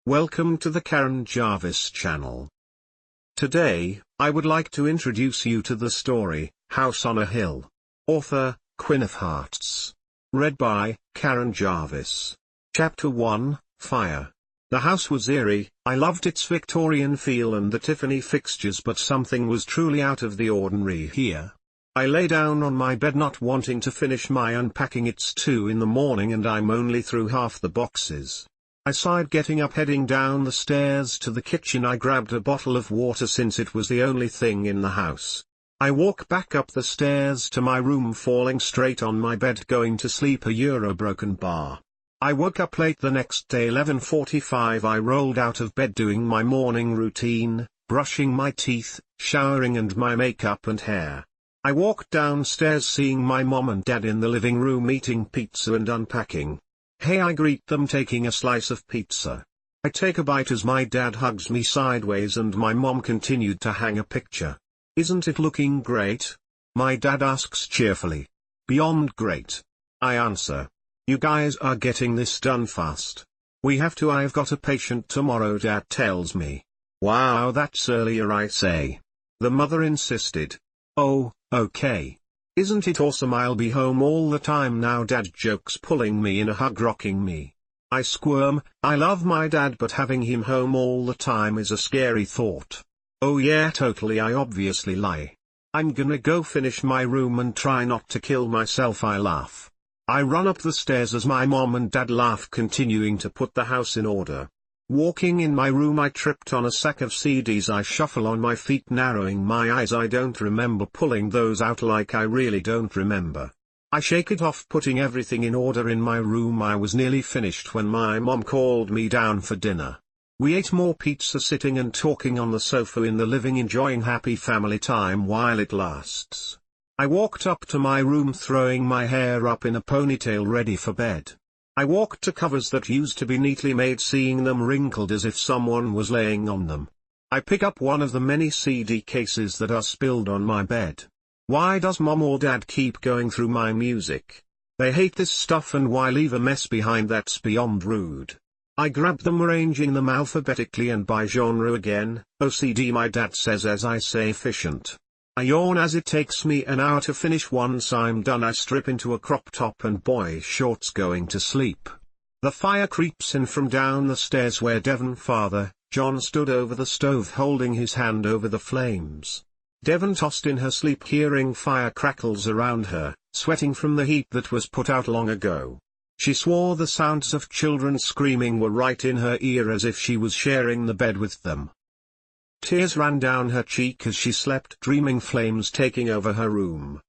Welcome to the Jaren Jarvis channel. Today, I would like to introduce you to the story, House on a Hill. Author, quinnofhearts. Read by, Jaren Jarvis. Chapter 1, Fire. The house was eerie. I loved its Victorian feel and the Tiffany fixtures, but something was truly out of the ordinary here. I lay down on my bed not wanting to finish my unpacking. It's 2 in the morning and I'm only through half the boxes. I sighed getting up, heading down the stairs to the kitchen. I grabbed a bottle of water since it was the only thing in the house. I walk back up the stairs to my room, falling straight on my bed, going to sleep a broken bar. I woke up late the next day, 11:45. I rolled out of bed doing my morning routine, brushing my teeth, showering and my makeup and hair. I walked downstairs seeing my mom and dad in the living room eating pizza and unpacking. Hey, I greet them taking a slice of pizza. I take a bite as my dad hugs me sideways and my mom continued to hang a picture. Isn't it looking great? My dad asks cheerfully. Beyond great. I answer. You guys are getting this done fast. We have to. I've got a patient tomorrow, dad tells me. Wow, that's earlier, I say. The mother insisted. Oh, okay. Isn't it awesome? I'll be home all the time now, dad jokes, pulling me in a hug, rocking me. I squirm. I love my dad, but having him home all the time is a scary thought. Oh yeah, totally, I obviously lie. I'm gonna go finish my room and try not to kill myself, I laugh. I run up the stairs as my mom and dad laugh, continuing to put the house in order. Walking in my room, I tripped on a sack of CDs. I shuffle on my feet, narrowing my eyes. I don't remember pulling those out, like I really don't remember. I shake it off, putting everything in order in my room. I was nearly finished when my mom called me down for dinner. We ate more pizza sitting and talking on the sofa in the living, enjoying happy family time while it lasts. I walked up to my room, throwing my hair up in a ponytail ready for bed. I walked to covers that used to be neatly made, seeing them wrinkled as if someone was laying on them. I pick up one of the many CD cases that are spilled on my bed. Why does mom or dad keep going through my music? They hate this stuff, and why leave a mess behind? That's beyond rude. I grab them, arranging them alphabetically and by genre again. OCD, my dad says as I say efficient. I yawn as it takes me an hour to finish. Once I'm done, I strip into a crop top and boy shorts, going to sleep. The fire creeps in from down the stairs where Devon father, John, stood over the stove holding his hand over the flames. Devon tossed in her sleep, hearing fire crackles around her, sweating from the heat that was put out long ago. She swore the sounds of children screaming were right in her ear, as if she was sharing the bed with them. Tears ran down her cheek as she slept, dreaming flames taking over her room.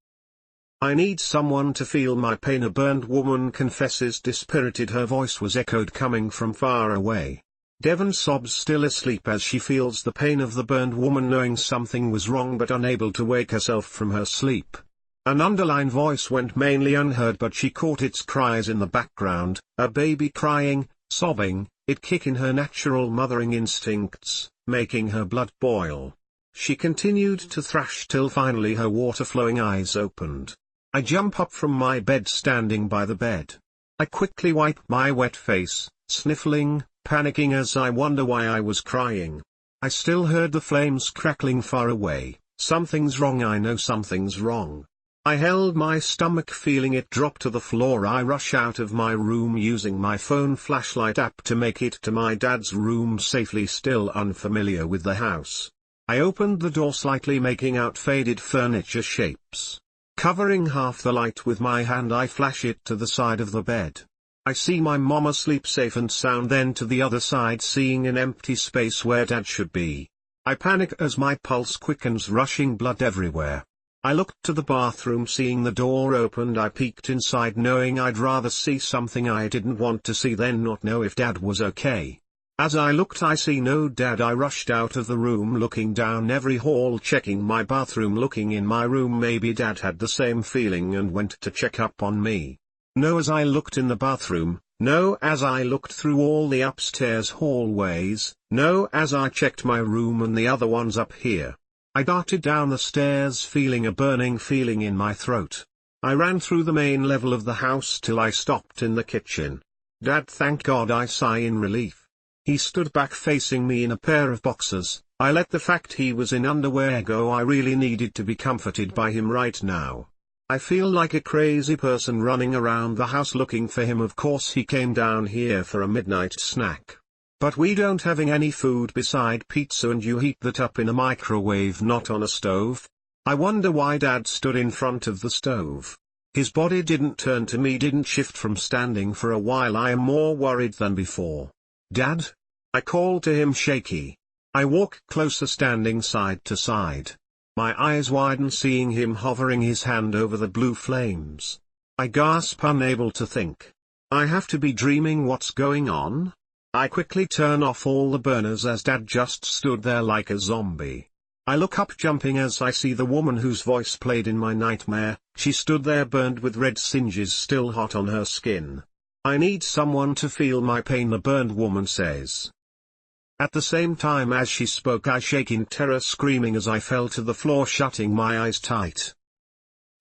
I need someone to feel my pain, a burned woman confesses, dispirited. Her voice was echoed coming from far away. Devon sobs, still asleep, as she feels the pain of the burned woman, knowing something was wrong but unable to wake herself from her sleep. An underlined voice went mainly unheard, but she caught its cries in the background, a baby crying, sobbing, it kicking her natural mothering instincts, making her blood boil. She continued to thrash till finally her water-flowing eyes opened. I jump up from my bed, standing by the bed. I quickly wipe my wet face, sniffling, panicking as I wonder why I was crying. I still heard the flames crackling far away. Something's wrong, I know something's wrong. I held my stomach, feeling it drop to the floor. I rush out of my room, using my phone flashlight app to make it to my dad's room safely, still unfamiliar with the house. I opened the door slightly, making out faded furniture shapes. Covering half the light with my hand, I flash it to the side of the bed. I see my mom asleep safe and sound, then to the other side, seeing an empty space where dad should be. I panic as my pulse quickens, rushing blood everywhere. I looked to the bathroom, seeing the door opened. I peeked inside, knowing I'd rather see something I didn't want to see than not know if dad was okay. As I looked, I see no dad. I rushed out of the room, looking down every hall, checking my bathroom, looking in my room. Maybe dad had the same feeling and went to check up on me. No, as I looked in the bathroom. No, as I looked through all the upstairs hallways. No, as I checked my room and the other ones up here. I darted down the stairs, feeling a burning feeling in my throat. I ran through the main level of the house till I stopped in the kitchen. Dad, thank God, I sigh in relief. He stood back facing me in a pair of boxers. I let the fact he was in underwear go. I really needed to be comforted by him right now. I feel like a crazy person running around the house looking for him. Of course he came down here for a midnight snack. But we don't having any food beside pizza, and you heat that up in a microwave, not on a stove. I wonder why Dad stood in front of the stove. His body didn't turn to me, didn't shift from standing for a while. I am more worried than before. Dad? I call to him shaky. I walk closer, standing side to side. My eyes widen, seeing him hovering his hand over the blue flames. I gasp, unable to think. I have to be dreaming. What's going on? I quickly turn off all the burners as Dad just stood there like a zombie. I look up, jumping, as I see the woman whose voice played in my nightmare. She stood there, burned with red singes still hot on her skin. I need someone to feel my pain, the burned woman says. At the same time as she spoke, I shake in terror, screaming as I fell to the floor, shutting my eyes tight.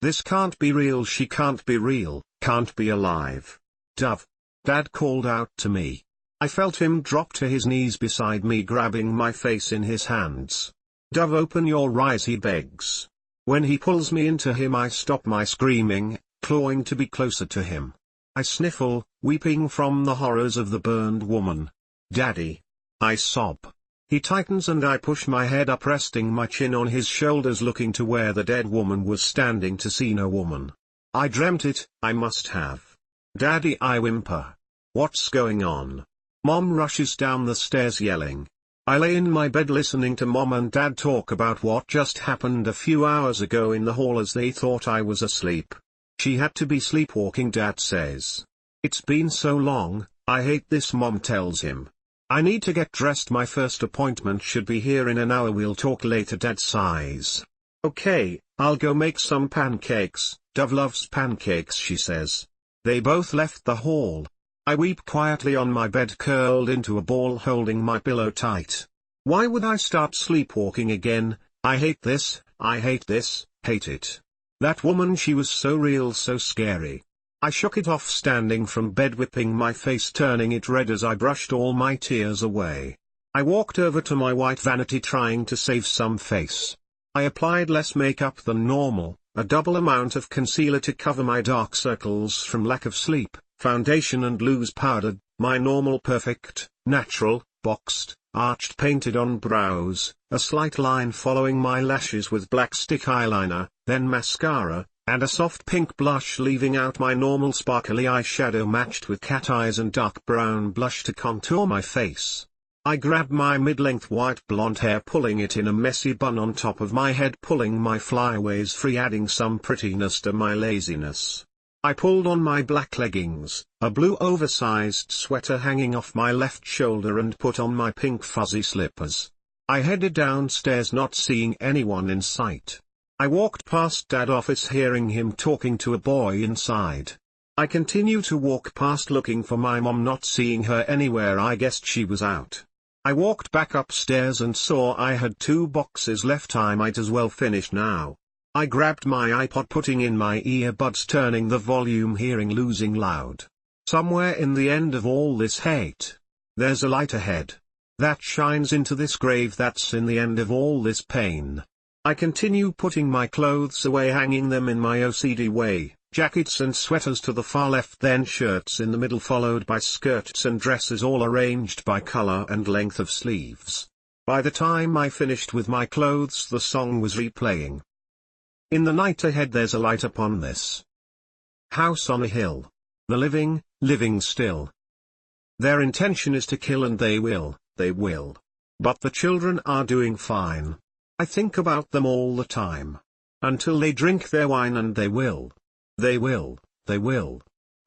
This can't be real. She can't be real, can't be alive. Dove. Dad called out to me. I felt him drop to his knees beside me, grabbing my face in his hands. Dove, open your eyes, he begs. When he pulls me into him, I stop my screaming, clawing to be closer to him. I sniffle, weeping from the horrors of the burned woman. Daddy. I sob. He tightens and I push my head up, resting my chin on his shoulders, looking to where the dead woman was standing, to see no woman. I dreamt it, I must have. Daddy, I whimper. What's going on? Mom rushes down the stairs yelling. I lay in my bed listening to Mom and Dad talk about what just happened a few hours ago in the hall, as they thought I was asleep. She had to be sleepwalking, Dad says. It's been so long, I hate this, Mom tells him. I need to get dressed, my first appointment should be here in an hour, we'll talk later, Dad sighs. Okay, I'll go make some pancakes. Dove loves pancakes, she says. They both left the hall. I weep quietly on my bed, curled into a ball, holding my pillow tight. Why would I start sleepwalking again? I hate this, hate it. That woman, she was so real, so scary. I shook it off, standing from bed, whipping my face, turning it red as I brushed all my tears away. I walked over to my white vanity, trying to save some face. I applied less makeup than normal, a double amount of concealer to cover my dark circles from lack of sleep, foundation and loose powder, my normal perfect, natural, boxed, arched painted on brows, a slight line following my lashes with black stick eyeliner, then mascara, and a soft pink blush, leaving out my normal sparkly eyeshadow matched with cat eyes and dark brown blush to contour my face. I grabbed my mid-length white blonde hair, pulling it in a messy bun on top of my head, pulling my flyaways free, adding some prettiness to my laziness. I pulled on my black leggings, a blue oversized sweater hanging off my left shoulder, and put on my pink fuzzy slippers. I headed downstairs, not seeing anyone in sight. I walked past Dad's office, hearing him talking to a boy inside. I continue to walk past, looking for my mom, not seeing her anywhere. I guessed she was out. I walked back upstairs and saw I had 2 boxes left. I might as well finish now. I grabbed my iPod, putting in my earbuds, turning the volume, hearing losing loud. Somewhere in the end of all this hate, there's a light ahead that shines into this grave. That's in the end of all this pain. I continue putting my clothes away, hanging them in my OCD way, jackets and sweaters to the far left, then shirts in the middle, followed by skirts and dresses, all arranged by color and length of sleeves. By the time I finished with my clothes, the song was replaying. In the night ahead there's a light upon this house on a hill. The living, living still. Their intention is to kill, and they will. But the children are doing fine. I think about them all the time. Until they drink their wine, and they will.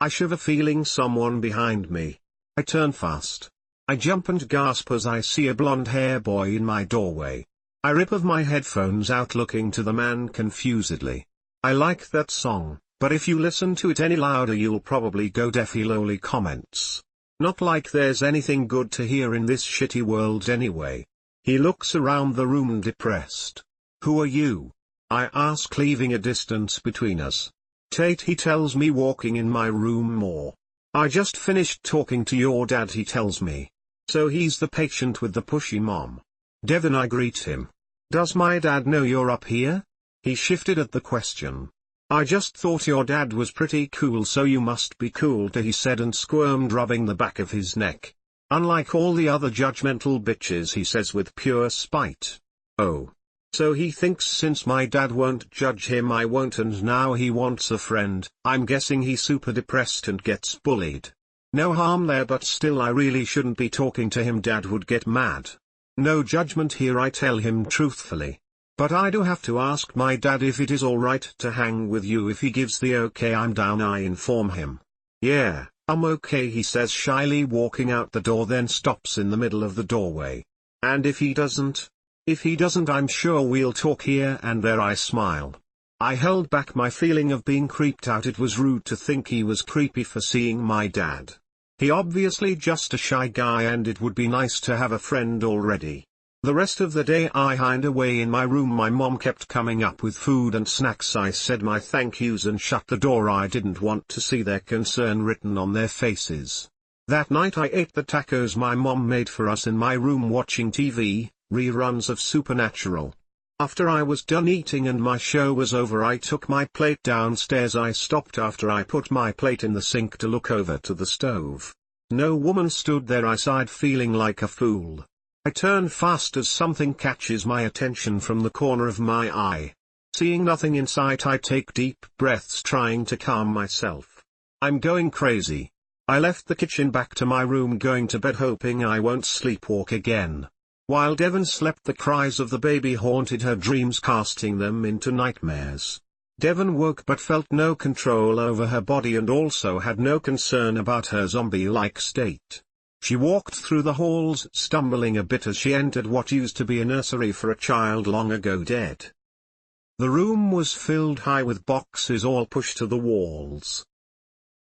I shiver, feeling someone behind me. I turn fast. I jump and gasp as I see a blonde-hair boy in my doorway. I rip of my headphones out, looking to the man confusedly. I like that song, but if you listen to it any louder you'll probably go deaf. He lowly comments. Not like there's anything good to hear in this shitty world anyway. He looks around the room depressed. Who are you? I ask, leaving a distance between us. Tate, he tells me, walking in my room more. I just finished talking to your dad, he tells me. So he's the patient with the pushy mom. Devon, I greet him. Does my dad know you're up here? He shifted at the question. I just thought your dad was pretty cool, so you must be cool too, he said and squirmed, rubbing the back of his neck. Unlike all the other judgmental bitches, he says with pure spite. Oh. So he thinks since my dad won't judge him, I won't, and now he wants a friend. I'm guessing he's super depressed and gets bullied. No harm there, but still I really shouldn't be talking to him. Dad would get mad. No judgment here, I tell him truthfully. But I do have to ask my dad if it is alright to hang with you. If he gives the okay, I'm down, I inform him. Yeah, I'm okay, he says shyly, walking out the door, then stops in the middle of the doorway. And if he doesn't? If he doesn't, I'm sure we'll talk here and there. I smile. I held back my feeling of being creeped out. It was rude to think he was creepy for seeing my dad. He obviously just a shy guy, and it would be nice to have a friend already. The rest of the day I hined away in my room. My mom kept coming up with food and snacks. I said my thank yous and shut the door. I didn't want to see their concern written on their faces. That night I ate the tacos my mom made for us in my room, watching TV, reruns of Supernatural. After I was done eating and my show was over, I took my plate downstairs. I stopped after I put my plate in the sink to look over to the stove. No woman stood there. I sighed, feeling like a fool. I turn fast as something catches my attention from the corner of my eye. Seeing nothing in sight, I take deep breaths, trying to calm myself. I'm going crazy. I left the kitchen, back to my room, going to bed, hoping I won't sleepwalk again. While Devon slept, the cries of the baby haunted her dreams, casting them into nightmares. Devon woke but felt no control over her body and also had no concern about her zombie-like state. She walked through the halls, stumbling a bit as she entered what used to be a nursery for a child long ago dead. The room was filled high with boxes, all pushed to the walls.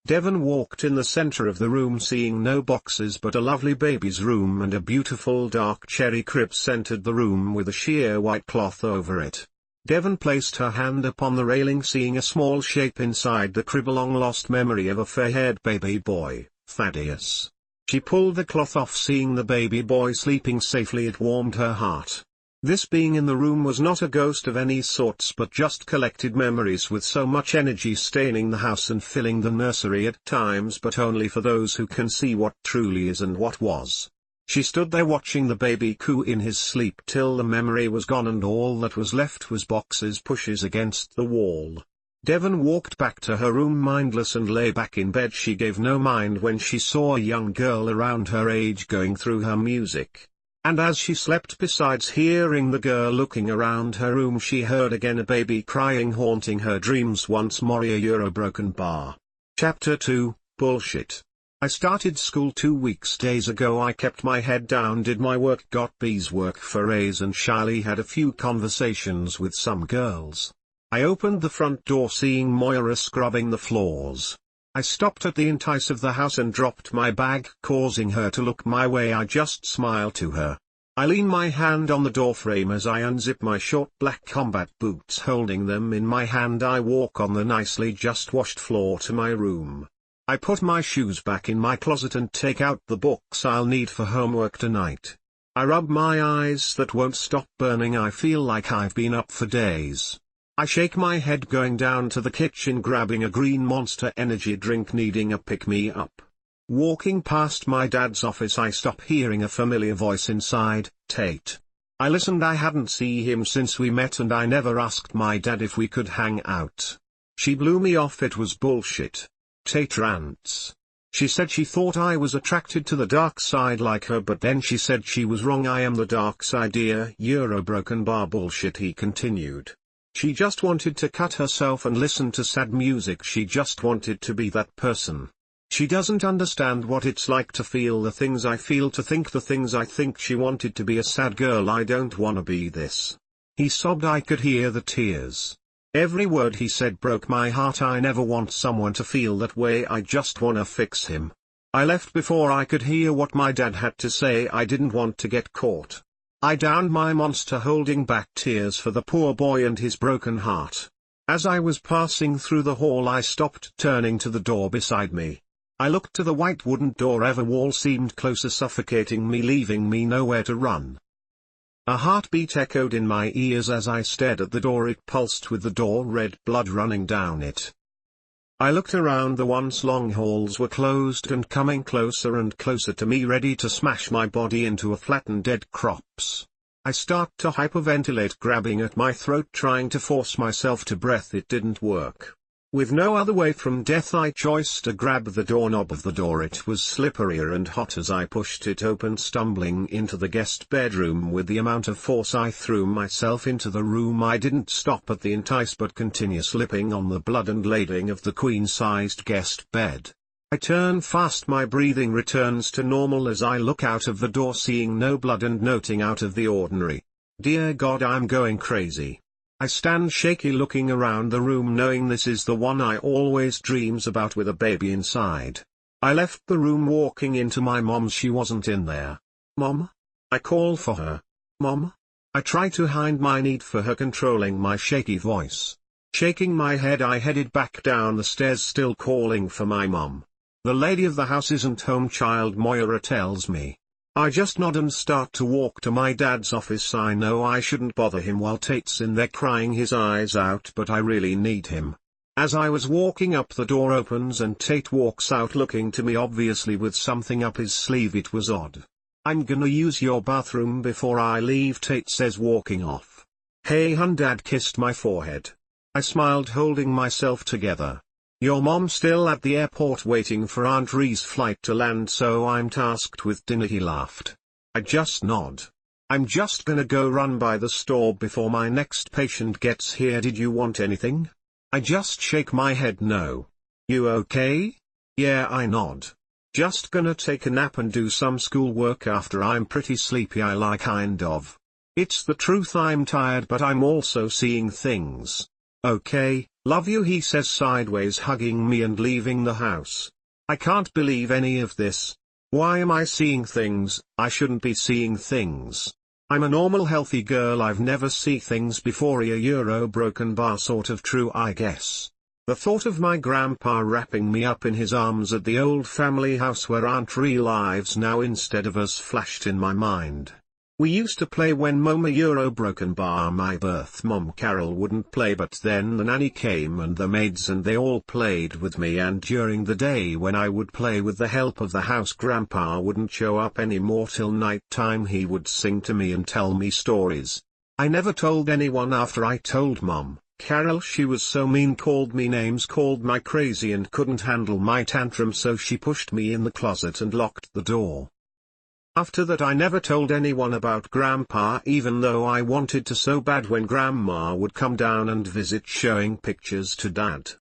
Devon walked in the center of the room, seeing no boxes but a lovely baby's room, and a beautiful dark cherry crib centered the room with a sheer white cloth over it. Devon placed her hand upon the railing, seeing a small shape inside the crib, a long-lost memory of a fair-haired baby boy, Thaddeus. She pulled the cloth off, seeing the baby boy sleeping safely. It warmed her heart. This being in the room was not a ghost of any sorts, but just collected memories with so much energy, staining the house and filling the nursery at times, but only for those who can see what truly is and what was. She stood there watching the baby coo in his sleep till the memory was gone and all that was left was boxes, pushes against the wall. Devon walked back to her room mindless and lay back in bed. She gave no mind when she saw a young girl around her age going through her music. And as she slept, besides hearing the girl looking around her room, she heard again a baby crying, haunting her dreams once more. A Eurobroken bar. Chapter 2, Bullshit. I started school 2 days ago. I kept my head down, did my work, got B's work for A's, and shyly had a few conversations with some girls. I opened the front door, seeing Moira scrubbing the floors. I stopped at the entice of the house and dropped my bag, causing her to look my way. I just smiled to her. I lean my hand on the doorframe as I unzip my short black combat boots. Holding them in my hand, I walk on the nicely just washed floor to my room. I put my shoes back in my closet and take out the books I'll need for homework tonight. I rub my eyes that won't stop burning. I feel like I've been up for days. I shake my head, going down to the kitchen, grabbing a green Monster energy drink, needing a pick-me-up. Walking past my dad's office, I stop, hearing a familiar voice inside, Tate. I listened. I hadn't seen him since we met, and I never asked my dad if we could hang out. She blew me off. It was bullshit. Tate rants. She said she thought I was attracted to the dark side like her, but then she said she was wrong. I am the dark side, dear. Eurobroken bar. Bullshit, he continued. She just wanted to cut herself and listen to sad music. She just wanted to be that person. She doesn't understand what it's like to feel the things I feel, to think the things I think. She wanted to be a sad girl. I don't wanna be this. He sobbed. I could hear the tears. Every word he said broke my heart. I never want someone to feel that way. I just wanna fix him. I left before I could hear what my dad had to say. I didn't want to get caught. I downed my Monster, holding back tears for the poor boy and his broken heart. As I was passing through the hall, I stopped, turning to the door beside me. I looked to the white wooden door. Every wall seemed closer, suffocating me, leaving me nowhere to run. A heartbeat echoed in my ears as I stared at the door. It pulsed with the door, red blood running down it. I looked around. The once long halls were closed and coming closer and closer to me, ready to smash my body into a flattened dead corpse. I start to hyperventilate, grabbing at my throat, trying to force myself to breath. It didn't work. With no other way from death, I chose to grab the doorknob of the door. It was slipperier and hot as I pushed it open, stumbling into the guest bedroom. With the amount of force I threw myself into the room, I didn't stop at the entice but continue slipping on the blood and lading of the queen-sized guest bed. I turn fast. My breathing returns to normal as I look out of the door, seeing no blood and noting out of the ordinary. Dear God, I'm going crazy. I stand shaky, looking around the room, knowing this is the one I always dreams about with a baby inside. I left the room, walking into my mom's. She wasn't in there. Mom? I call for her. Mom? I try to hide my need for her, controlling my shaky voice. Shaking my head, I headed back down the stairs, still calling for my mom. The lady of the house isn't home, child Moira tells me. I just nod and start to walk to my dad's office. I know I shouldn't bother him while Tate's in there crying his eyes out, but I really need him. As I was walking up, the door opens and Tate walks out, looking to me, obviously with something up his sleeve. It was odd. I'm gonna use your bathroom before I leave, Tate says, walking off. Hey hun, Dad kissed my forehead. I smiled, holding myself together. Your mom still at the airport waiting for Aunt Ree's flight to land, so I'm tasked with dinner, he laughed. I just nod. I'm just gonna go run by the store before my next patient gets here. Did you want anything? I just shake my head no. You okay? Yeah, I nod. Just gonna take a nap and do some schoolwork after. I'm pretty sleepy, I lie, kind of. It's the truth, I'm tired, but I'm also seeing things. Okay, love you, he says sideways, hugging me and leaving the house. I can't believe any of this. Why am I seeing things? I shouldn't be seeing things. I'm a normal healthy girl. I've never seen things before. A euro broken bar, sort of true, I guess. The thought of my grandpa wrapping me up in his arms at the old family house where Aunt Ree lives now instead of us flashed in my mind. We used to play when Mama Euro broken bar. My birth mom Carol wouldn't play, but then the nanny came and the maids, and they all played with me. And during the day when I would play with the help of the house, Grandpa wouldn't show up anymore till night time. He would sing to me and tell me stories. I never told anyone after I told Mom. Carol, she was so mean, called me names, called me crazy, and couldn't handle my tantrum, so she pushed me in the closet and locked the door. After that I never told anyone about Grandpa, even though I wanted to so bad when Grandma would come down and visit, showing pictures to Dad.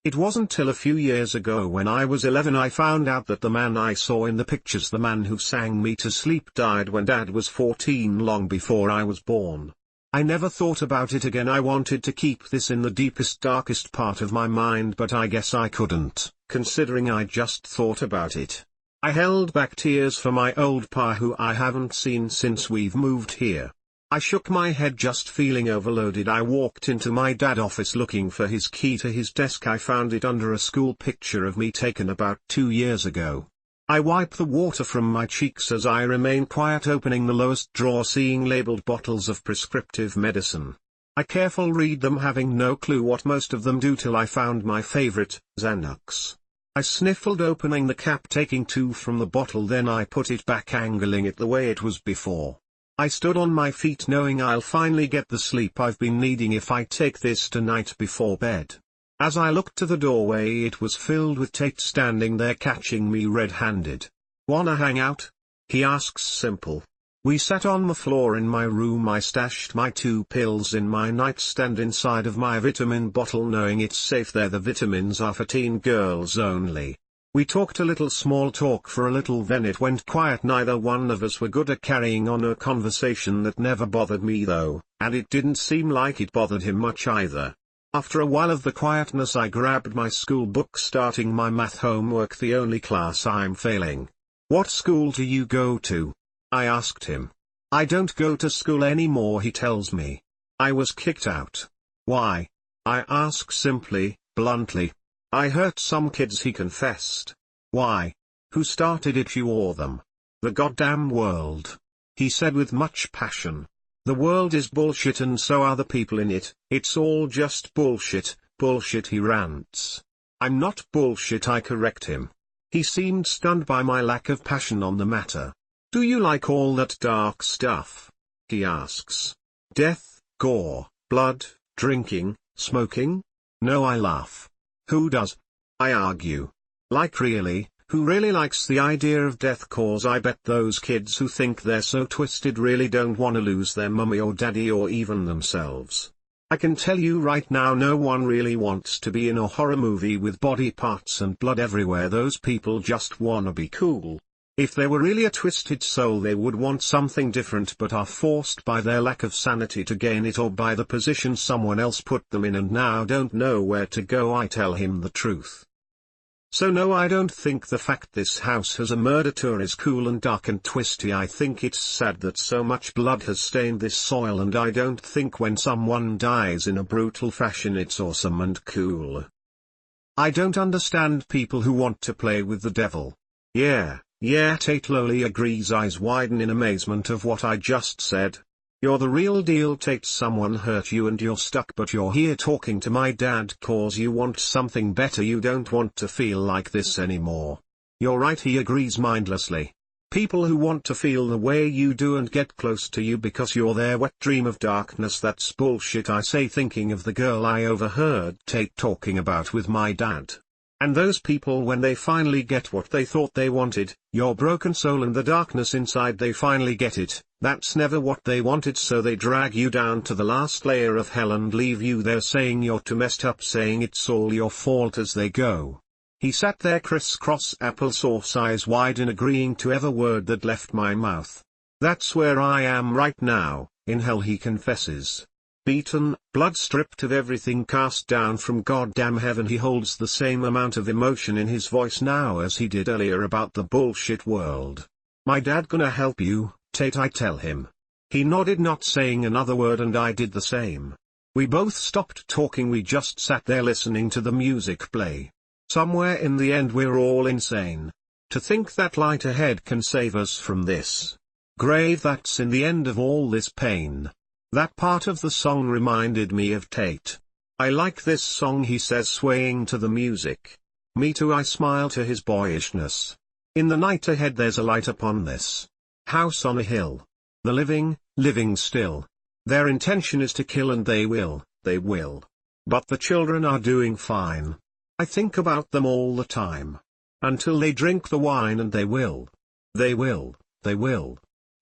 It wasn't till a few years ago, when I was 11, I found out that the man I saw in the pictures, the man who sang me to sleep, died when Dad was 14, long before I was born. I never thought about it again. I wanted to keep this in the deepest, darkest part of my mind, but I guess I couldn't, considering I just thought about it. I held back tears for my old pa, who I haven't seen since we've moved here. I shook my head, just feeling overloaded. I walked into my dad's office looking for his key to his desk. I found it under a school picture of me taken about 2 years ago. I wipe the water from my cheeks as I remain quiet, opening the lowest drawer, seeing labeled bottles of prescriptive medicine. I carefully read them, having no clue what most of them do, till I found my favorite, Xanax. I sniffled, opening the cap, taking 2 from the bottle, then I put it back, angling it the way it was before. I stood on my feet, knowing I'll finally get the sleep I've been needing if I take this tonight before bed. As I looked to the doorway, it was filled with Tate, standing there catching me red-handed. "Wanna hang out?" he asks, simple. We sat on the floor in my room. I stashed my 2 pills in my nightstand inside of my vitamin bottle, knowing it's safe there. The vitamins are for teen girls only. We talked a little, small talk for a little, then it went quiet. Neither one of us were good at carrying on a conversation. That never bothered me though, and it didn't seem like it bothered him much either. After a while of the quietness, I grabbed my school book, starting my math homework, the only class I'm failing. "What school do you go to?" I asked him. "I don't go to school anymore," he tells me. "I was kicked out." "Why?" I ask simply, bluntly. "I hurt some kids," he confessed. Why? Who started it, you or them? The goddamn world. He said with much passion. The world is bullshit and so are the people in it, it's all just bullshit, bullshit, he rants. I'm not bullshit, I correct him. He seemed stunned by my lack of passion on the matter. Do you like all that dark stuff? He asks. Death, gore, blood, drinking, smoking? No, I laugh. Who does? I argue. Like really, who really likes the idea of death? Cause I bet those kids who think they're so twisted really don't want to lose their mummy or daddy or even themselves. I can tell you right now, no one really wants to be in a horror movie with body parts and blood everywhere. Those people just wanna be cool. If they were really a twisted soul, they would want something different but are forced by their lack of sanity to gain it, or by the position someone else put them in and now don't know where to go. I tell him the truth. So no, I don't think the fact this house has a murder tour is cool and dark and twisty. I think it's sad that so much blood has stained this soil, and I don't think when someone dies in a brutal fashion it's awesome and cool. I don't understand people who want to play with the devil. Yeah, Tate lowly agrees, eyes widen in amazement of what I just said. You're the real deal, Tate. Someone hurt you and you're stuck, but you're here talking to my dad cause you want something better. You don't want to feel like this anymore. You're right, he agrees mindlessly. People who want to feel the way you do and get close to you because you're their wet dream of darkness, that's bullshit, I say, thinking of the girl I overheard Tate talking about with my dad. And those people, when they finally get what they thought they wanted, your broken soul and the darkness inside, they finally get it, that's never what they wanted, so they drag you down to the last layer of hell and leave you there saying you're too messed up, saying it's all your fault as they go. He sat there crisscross applesauce, eyes wide in agreeing to every word that left my mouth. That's where I am right now, in hell, he confesses. Beaten, blood stripped of everything, cast down from goddamn heaven. He holds the same amount of emotion in his voice now as he did earlier about the bullshit world. My dad gonna help you, Tate, I tell him. He nodded, not saying another word, and I did the same. We both stopped talking, we just sat there listening to the music play. Somewhere in the end we're all insane. To think that light ahead can save us from this grave that's in the end of all this pain. That part of the song reminded me of Tate. I like this song, he says, swaying to the music. Me too, I smile to his boyishness. In the night ahead there's a light upon this house on a hill. The living, living still. Their intention is to kill, and they will. But the children are doing fine. I think about them all the time. Until they drink the wine, and they will.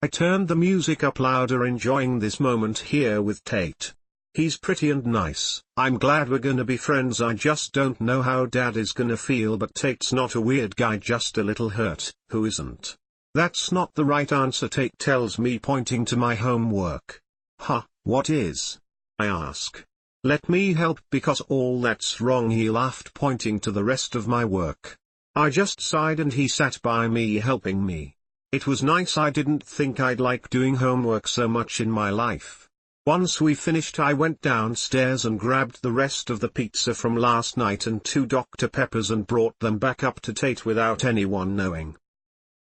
I turned the music up louder, enjoying this moment here with Tate. He's pretty and nice. I'm glad we're gonna be friends. I just don't know how Dad is gonna feel, but Tate's not a weird guy, just a little hurt. Who isn't? That's not the right answer, Tate tells me, pointing to my homework. What is? I ask. Let me help, because all that's wrong, he laughed, pointing to the rest of my work. I just sighed and he sat by me helping me. It was nice. I didn't think I'd like doing homework so much in my life. Once we finished, I went downstairs and grabbed the rest of the pizza from last night and 2 Dr. Peppers and brought them back up to Tate without anyone knowing.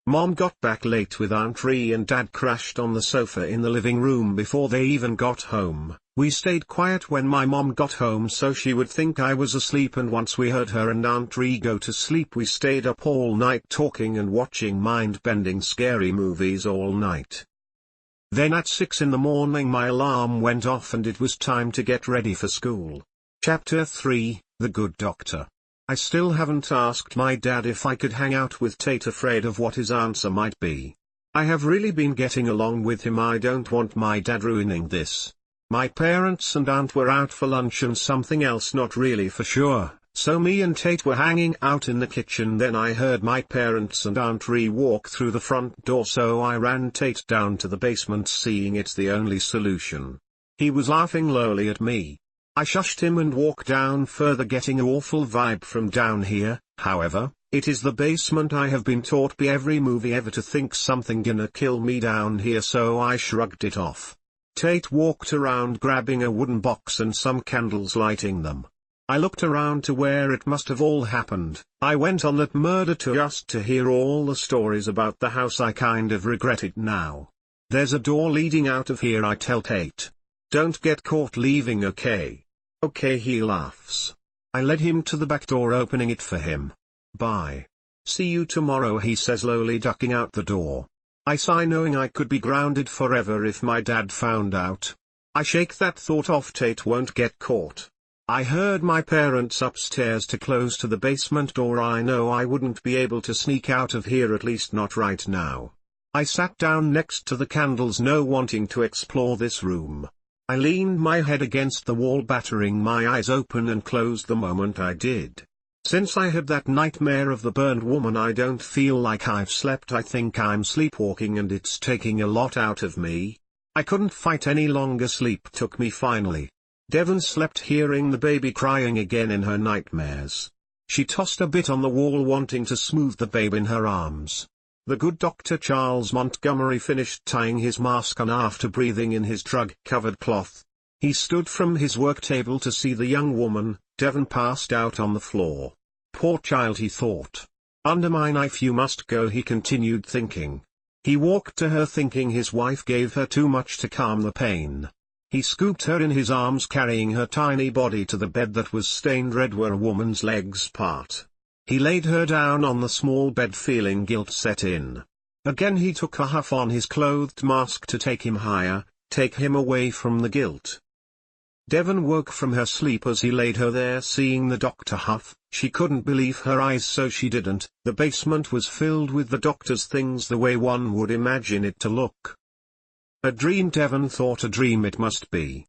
Mom got back late with Aunt Ree, and Dad crashed on the sofa in the living room before they even got home. We stayed quiet when my mom got home so she would think I was asleep, and once we heard her and Aunt Ree go to sleep, we stayed up all night talking and watching mind-bending scary movies all night. Then at 6 in the morning my alarm went off and it was time to get ready for school. Chapter 3, The Good Doctor. I still haven't asked my dad if I could hang out with Tate, afraid of what his answer might be. I have really been getting along with him. I don't want my dad ruining this. My parents and aunt were out for lunch and something else, not really for sure, so me and Tate were hanging out in the kitchen. Then I heard my parents and Aunt Ree walk through the front door, so I ran Tate down to the basement, seeing it's the only solution. He was laughing lowly at me. I shushed him and walked down further, getting an awful vibe from down here. However, it is the basement. I have been taught by every movie ever to think something gonna kill me down here, so I shrugged it off. Tate walked around grabbing a wooden box and some candles, lighting them. I looked around to where it must have all happened. I went on that murder tour just to hear all the stories about the house. I kind of regret it now. There's a door leading out of here, I tell Tate. Don't get caught leaving, okay? Okay, he laughs. I led him to the back door, opening it for him. Bye. See you tomorrow, he says, slowly ducking out the door. I sigh, knowing I could be grounded forever if my dad found out. I shake that thought off. Tate won't get caught. I heard my parents upstairs to close to the basement door. I know I wouldn't be able to sneak out of here, at least not right now. I sat down next to the candles, no wanting to explore this room. I leaned my head against the wall, battering my eyes open, and closed the moment I did. Since I had that nightmare of the burned woman, I don't feel like I've slept. I think I'm sleepwalking, and it's taking a lot out of me. I couldn't fight any longer. Sleep took me finally. Devon slept, hearing the baby crying again in her nightmares. She tossed a bit on the wall, wanting to smooth the babe in her arms. The good Dr. Charles Montgomery finished tying his mask on after breathing in his drug-covered cloth. He stood from his work table to see the young woman. Devon passed out on the floor. Poor child, he thought. Under my knife you must go, he continued, thinking. He walked to her, thinking his wife gave her too much to calm the pain. He scooped her in his arms, carrying her tiny body to the bed that was stained red where a woman's legs part. He laid her down on the small bed, feeling guilt set in. Again he took a huff on his clothed mask to take him higher, take him away from the guilt. Devon woke from her sleep as he laid her there, seeing the doctor huff. She couldn't believe her eyes, so she didn't. The basement was filled with the doctor's things, the way one would imagine it to look. A dream, Devon thought, a dream it must be.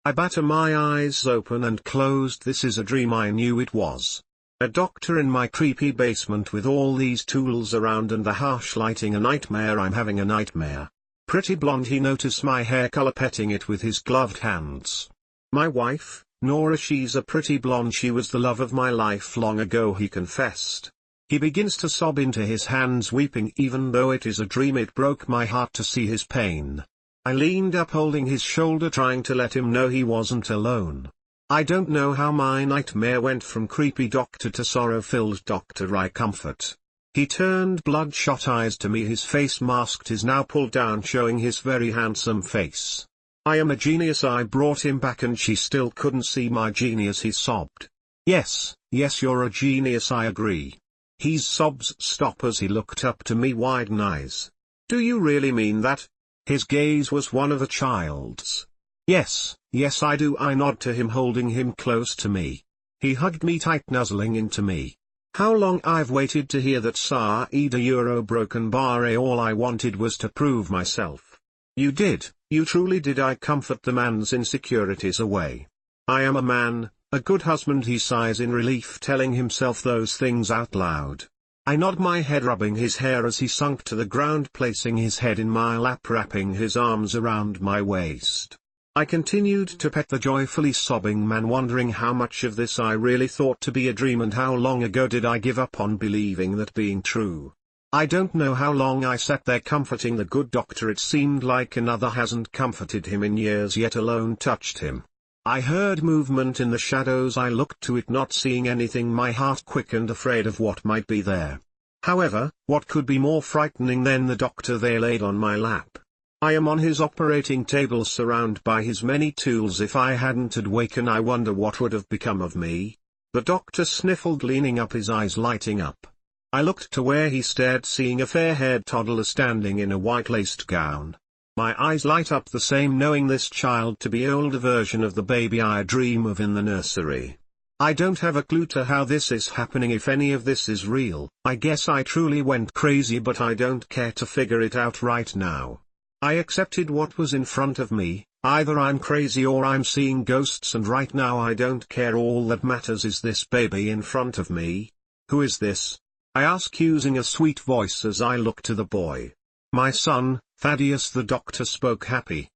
I batter my eyes open and closed. This is a dream, I knew it was. A doctor in my creepy basement with all these tools around and the harsh lighting. A nightmare, I'm having a nightmare. Pretty blonde, he noticed my hair color, petting it with his gloved hands. My wife, Nora, she's a pretty blonde. She was the love of my life long ago, he confessed. He begins to sob into his hands, weeping. Even though it is a dream, it broke my heart to see his pain. I leaned up, holding his shoulder, trying to let him know he wasn't alone. I don't know how my nightmare went from creepy doctor to sorrow-filled doctor. I comfort. He turned bloodshot eyes to me. His face masked is now pulled down, showing his very handsome face. I am a genius. I brought him back, and she still couldn't see my genius, he sobbed. Yes, you're a genius, I agree. His sobs stopped as he looked up to me, wide eyes. Do you really mean that? His gaze was one of a child's. Yes, I do, I nod to him, holding him close to me. He hugged me tight, nuzzling into me. How long I've waited to hear that, Saida Euro broken barre. All I wanted was to prove myself. You did, you truly did. I comfort the man's insecurities away. I am a man, a good husband, he sighs in relief, telling himself those things out loud. I nod my head, rubbing his hair as he sunk to the ground, placing his head in my lap, wrapping his arms around my waist. I continued to pet the joyfully sobbing man, wondering how much of this I really thought to be a dream, and how long ago did I give up on believing that being true. I don't know how long I sat there comforting the good doctor. It seemed like another hasn't comforted him in years, yet alone touched him. I heard movement in the shadows. I looked to it, not seeing anything. My heart quickened, afraid of what might be there. However, what could be more frightening than the doctor they laid on my lap? I am on his operating table, surrounded by his many tools. If I hadn't had waken, I wonder what would have become of me. The doctor sniffled, leaning up, his eyes lighting up. I looked to where he stared, seeing a fair-haired toddler standing in a white-laced gown. My eyes light up the same, knowing this child to be an older version of the baby I dream of in the nursery. I don't have a clue to how this is happening, if any of this is real. I guess I truly went crazy, but I don't care to figure it out right now. I accepted what was in front of me. Either I'm crazy or I'm seeing ghosts, and right now I don't care. All that matters is this baby in front of me. Who is this? I ask, using a sweet voice as I look to the boy. My son, Thaddeus, the doctor spoke, happy.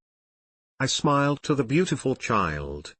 I smiled to the beautiful child.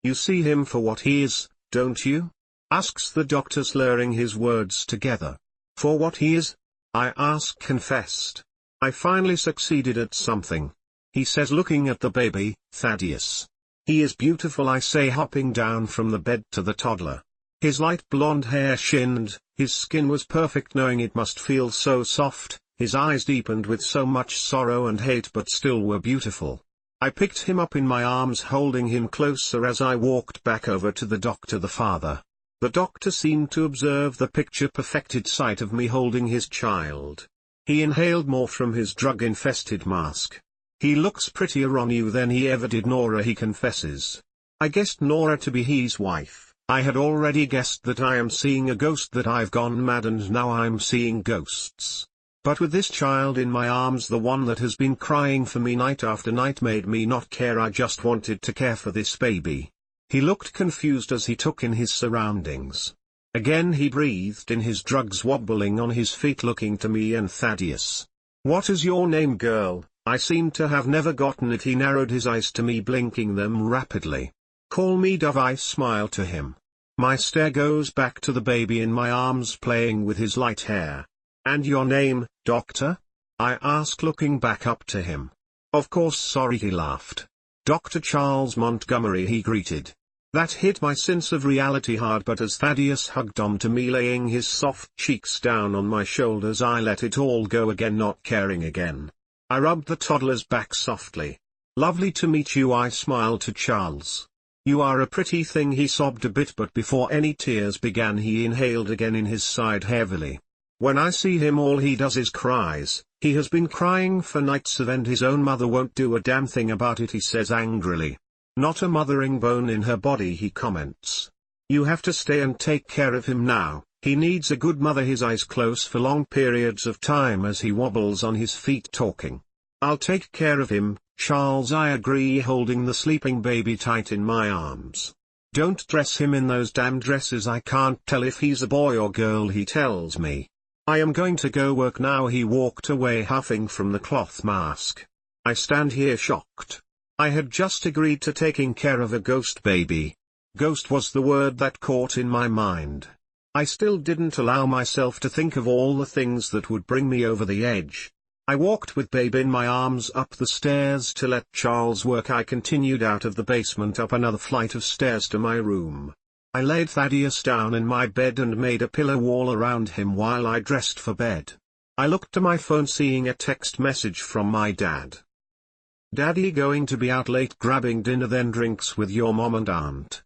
You see him for what he is, don't you? Asks the doctor, slurring his words together. For what he is? I ask, confessed. I finally succeeded at something. He says, looking at the baby, Thaddeus. He is beautiful, I say, hopping down from the bed to the toddler. His light blonde hair shinned, his skin was perfect, knowing it must feel so soft, his eyes deepened with so much sorrow and hate but still were beautiful. I picked him up in my arms, holding him closer as I walked back over to the doctor, the father. The doctor seemed to observe the picture-perfected sight of me holding his child. He inhaled more from his drug-infested mask. "He looks prettier on you than he ever did, Nora," he confesses. I guessed Nora to be his wife. I had already guessed that I am seeing a ghost, that I've gone mad and now I'm seeing ghosts. But with this child in my arms, the one that has been crying for me night after night, made me not care. I just wanted to care for this baby. He looked confused as he took in his surroundings. Again he breathed in his drugs, wobbling on his feet, looking to me and Thaddeus. "What is your name, girl?" I seemed to have never gotten it. He narrowed his eyes to me, blinking them rapidly. "Call me Dove," I smile to him. My stare goes back to the baby in my arms playing with his light hair. "And your name, doctor?" I ask, looking back up to him. "Of course, sorry," he laughed. "Dr. Charles Montgomery," he greeted. That hit my sense of reality hard, but as Thaddeus hugged on to me, laying his soft cheeks down on my shoulders, I let it all go again, not caring again. I rubbed the toddler's back softly. "Lovely to meet you," I smiled to Charles. "You are a pretty thing," he sobbed a bit, but before any tears began he inhaled again in his side heavily. When I see him, all he does is cries. "He has been crying for nights, and his own mother won't do a damn thing about it," he says angrily. "Not a mothering bone in her body," he comments. "You have to stay and take care of him now. He needs a good mother." His eyes close for long periods of time as he wobbles on his feet, talking. "I'll take care of him, Charles," I agree, holding the sleeping baby tight in my arms. "Don't dress him in those damn dresses. I can't tell if he's a boy or girl," he tells me. "I am going to go work now." He walked away, huffing from the cloth mask. I stand here shocked. I had just agreed to taking care of a ghost baby. Ghost was the word that caught in my mind. I still didn't allow myself to think of all the things that would bring me over the edge. I walked with babe in my arms up the stairs to let Charles work. I continued out of the basement, up another flight of stairs to my room. I laid Thaddeus down in my bed and made a pillow wall around him while I dressed for bed. I looked to my phone, seeing a text message from my dad. "Daddy going to be out late grabbing dinner, then drinks with your mom and aunt.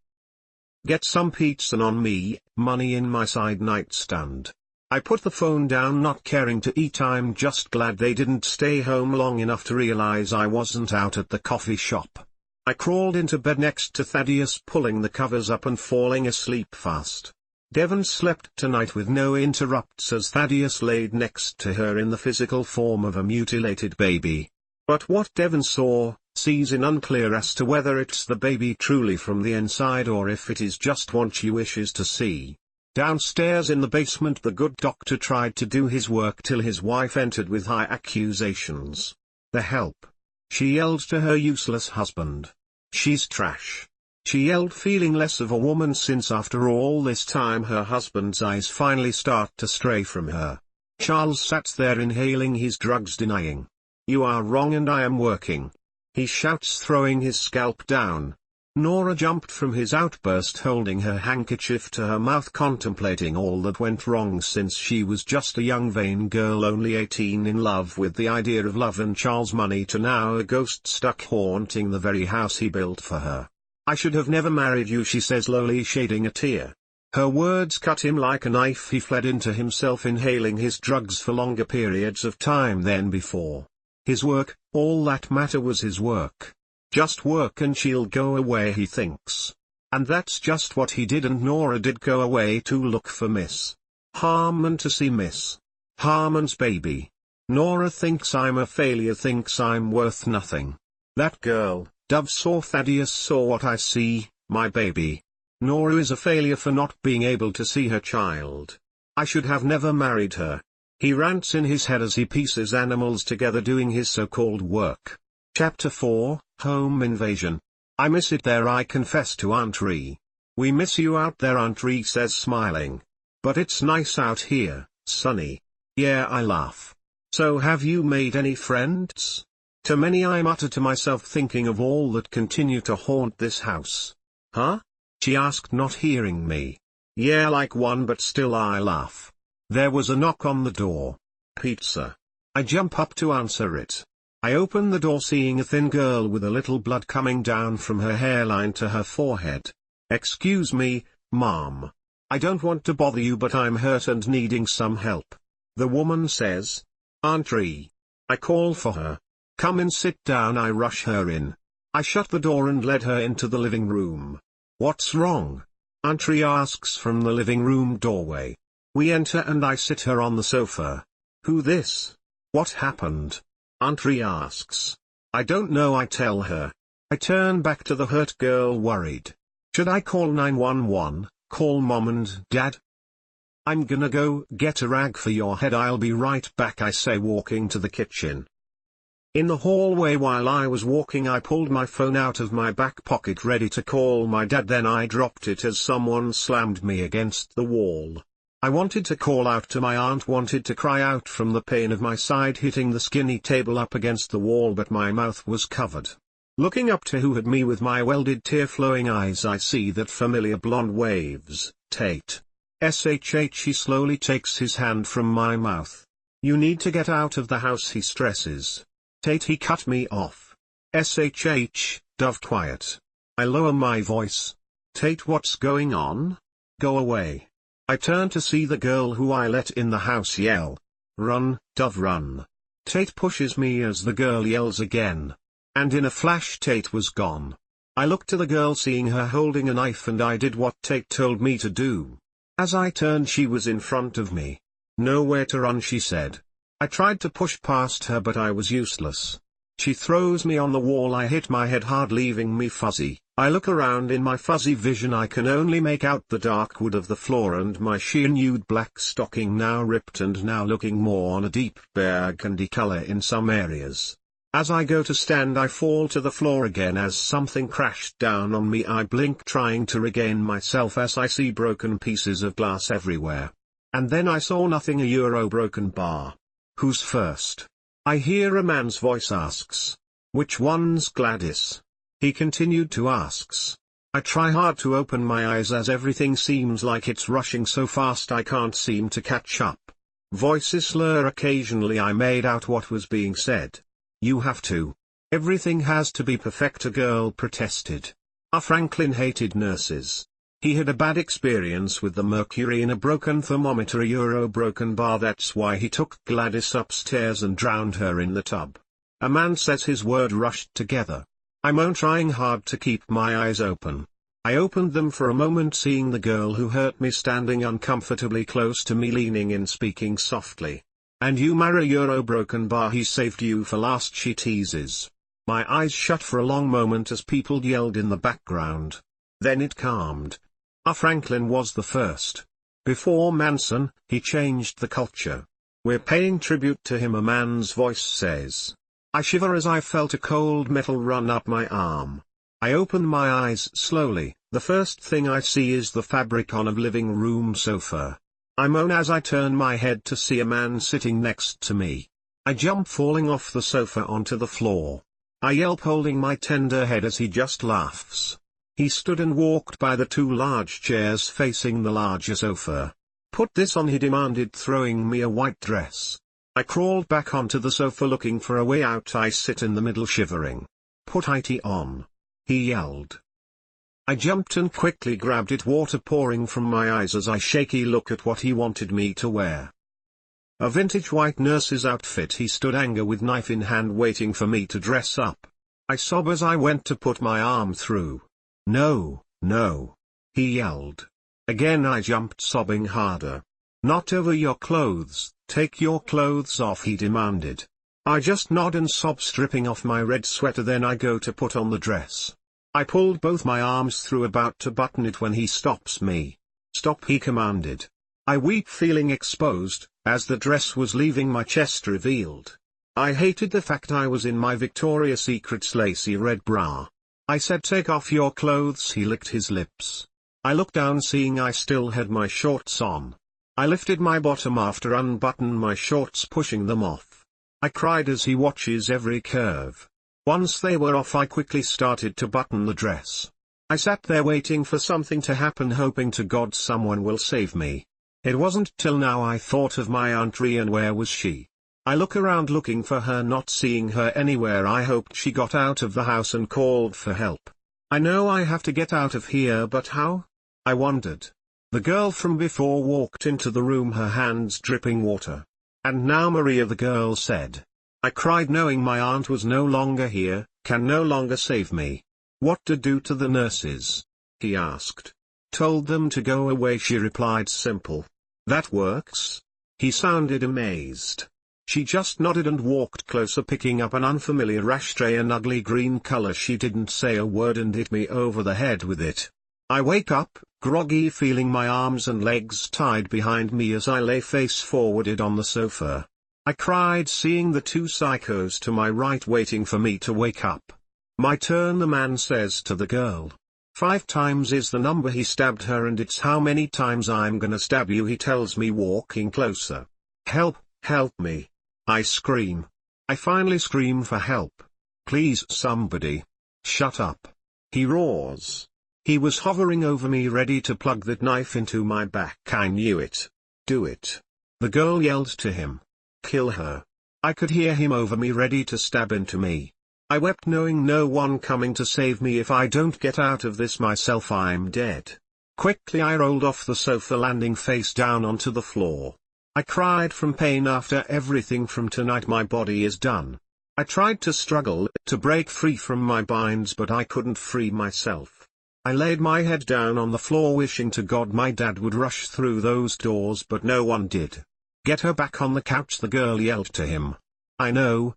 Get some pizza on me, money in my side nightstand." I put the phone down, not caring to eat. I'm just glad they didn't stay home long enough to realize I wasn't out at the coffee shop. I crawled into bed next to Thaddeus, pulling the covers up and falling asleep fast. Devon slept tonight with no interrupts as Thaddeus laid next to her in the physical form of a mutilated baby. But what Devon sees in unclear as to whether it's the baby truly from the inside or if it is just what she wishes to see. Downstairs in the basement, the good doctor tried to do his work till his wife entered with high accusations. "The help!" she yelled to her useless husband. "She's trash!" she yelled, feeling less of a woman since after all this time her husband's eyes finally start to stray from her. Charles sat there inhaling his drugs, denying. "You are wrong and I am working," he shouts, throwing his scalp down. Nora jumped from his outburst, holding her handkerchief to her mouth, contemplating all that went wrong since she was just a young vain girl, only 18, in love with the idea of love and Charles' money, to now a ghost stuck haunting the very house he built for her. "I should have never married you," she says, lowly, shading a tear. Her words cut him like a knife. He fled into himself, inhaling his drugs for longer periods of time than before. His work, all that mattered was his work. Just work and she'll go away, he thinks. And that's just what he did, and Nora did go away to look for Miss Harmon, to see Miss Harmon's baby. Nora thinks I'm a failure, thinks I'm worth nothing. That girl, Dove, saw Thaddeus, saw what I see, my baby. Nora is a failure for not being able to see her child. I should have never married her. He rants in his head as he pieces animals together, doing his so-called work. Chapter 4, Home Invasion. "I miss it there," I confess to Aunt Ree. "We miss you out there," Aunt Ree says, smiling. "But it's nice out here, sunny." "Yeah," I laugh. "So have you made any friends?" To many I mutter to myself, thinking of all that continue to haunt this house. Huh? She asked, not hearing me. Yeah, like one, but still I laugh. There was a knock on the door. Pizza. I jump up to answer it. I open the door, seeing a thin girl with a little blood coming down from her hairline to her forehead. Excuse me, Mom. I don't want to bother you, but I'm hurt and needing some help. The woman says. Auntie. I call for her. Come and sit down. I rush her in. I shut the door and led her into the living room. What's wrong? Auntie asks from the living room doorway. We enter and I sit her on the sofa. Who this? What happened? Auntie asks. I don't know, I tell her. I turn back to the hurt girl, worried. Should I call 911, call Mom and Dad? I'm gonna go get a rag for your head, I'll be right back, I say, walking to the kitchen. In the hallway while I was walking, I pulled my phone out of my back pocket ready to call my dad, then I dropped it as someone slammed me against the wall. I wanted to call out to my aunt, wanted to cry out from the pain of my side hitting the skinny table up against the wall, but my mouth was covered. Looking up to who had me with my welded tear-flowing eyes, I see that familiar blonde waves, Tate. SHH. He slowly takes his hand from my mouth. You need to get out of the house, he stresses. Tate, he cut me off. SHH, Dove, quiet. I lower my voice. Tate, what's going on? Go away. I turn to see the girl who I let in the house yell. Run, Dove, run. Tate pushes me as the girl yells again. And in a flash Tate was gone. I looked to the girl, seeing her holding a knife, and I did what Tate told me to do. As I turned, she was in front of me. Nowhere to run, she said. I tried to push past her, but I was useless. She throws me on the wall. I hit my head hard, leaving me fuzzy. I look around. In my fuzzy vision I can only make out the dark wood of the floor and my sheer-nude black stocking, now ripped and now looking more on a deep burgundy color in some areas. As I go to stand, I fall to the floor again as something crashed down on me. I blink, trying to regain myself, as I see broken pieces of glass everywhere. And then I saw nothing, a broken bar. Who's first? I hear a man's voice asks. Which one's Gladys? He continued to asks. I try hard to open my eyes as everything seems like it's rushing so fast I can't seem to catch up. Voices slur occasionally. I made out what was being said. You have to. Everything has to be perfect, a girl protested. Franklin hated nurses. He had a bad experience with the mercury in a broken thermometer, a broken bar. That's why he took Gladys upstairs and drowned her in the tub. A man says, his word rushed together. I moan, trying hard to keep my eyes open. I opened them for a moment, seeing the girl who hurt me standing uncomfortably close to me, leaning in, speaking softly. And you marry a broken bar, he saved you for last, she teases. My eyes shut for a long moment as people yelled in the background. Then it calmed. Franklin was the first. Before Manson, he changed the culture. We're paying tribute to him, a man's voice says. I shiver as I felt a cold metal run up my arm. I open my eyes slowly. The first thing I see is the fabric on a living room sofa. I moan as I turn my head to see a man sitting next to me. I jump, falling off the sofa onto the floor. I yelp, holding my tender head, as he just laughs. He stood and walked by the two large chairs facing the larger sofa. Put this on, he demanded, throwing me a white dress. I crawled back onto the sofa looking for a way out. I sit in the middle shivering. Put IT on, he yelled. I jumped and quickly grabbed it, water pouring from my eyes as I shaky look at what he wanted me to wear. A vintage white nurse's outfit. He stood, anger with knife in hand, waiting for me to dress up. I sob as I went to put my arm through. No, no, he yelled. Again I jumped, sobbing harder. Not over your clothes, take your clothes off, he demanded. I just nod and sob, stripping off my red sweater. Then I go to put on the dress. I pulled both my arms through, about to button it, when he stops me. Stop, he commanded. I weep, feeling exposed, as the dress was leaving my chest revealed. I hated the fact I was in my Victoria's Secret's lacy red bra. I said, take off your clothes. He licked his lips. I looked down, seeing I still had my shorts on. I lifted my bottom after unbuttoning my shorts, pushing them off. I cried as he watches every curve. Once they were off, I quickly started to button the dress. I sat there waiting for something to happen, hoping to God someone will save me. It wasn't till now I thought of my Aunt Rian. Where was she? I look around looking for her, not seeing her anywhere. I hoped she got out of the house and called for help. I know I have to get out of here, but how? I wondered. The girl from before walked into the room, her hands dripping water. "And now Maria," the girl said. I cried, knowing my aunt was no longer here, can no longer save me. "What to do to the nurses?" he asked. "Told them to go away," she replied. "Simple. That works?" He sounded amazed. She just nodded and walked closer, picking up an unfamiliar ashtray, an ugly green color. She didn't say a word and hit me over the head with it. I wake up, groggy, feeling my arms and legs tied behind me as I lay face forwarded on the sofa. I cried, seeing the two psychos to my right waiting for me to wake up. "My turn," the man says to the girl. 5 times is the number he stabbed her, and it's how many times I'm gonna stab you, he tells me, walking closer. "Help, help me." I scream. I finally scream for help. "Please somebody. Shut up." He roars. He was hovering over me, ready to plug that knife into my back. I knew it. "Do it." The girl yelled to him. "Kill her." I could hear him over me, ready to stab into me. I wept, knowing no one coming to save me. If I don't get out of this myself, I'm dead. Quickly I rolled off the sofa, landing face down onto the floor. I cried from pain. After everything from tonight, my body is done. I tried to struggle, to break free from my binds, but I couldn't free myself. I laid my head down on the floor, wishing to God my dad would rush through those doors, but no one did. "Get her back on the couch," the girl yelled to him. I know,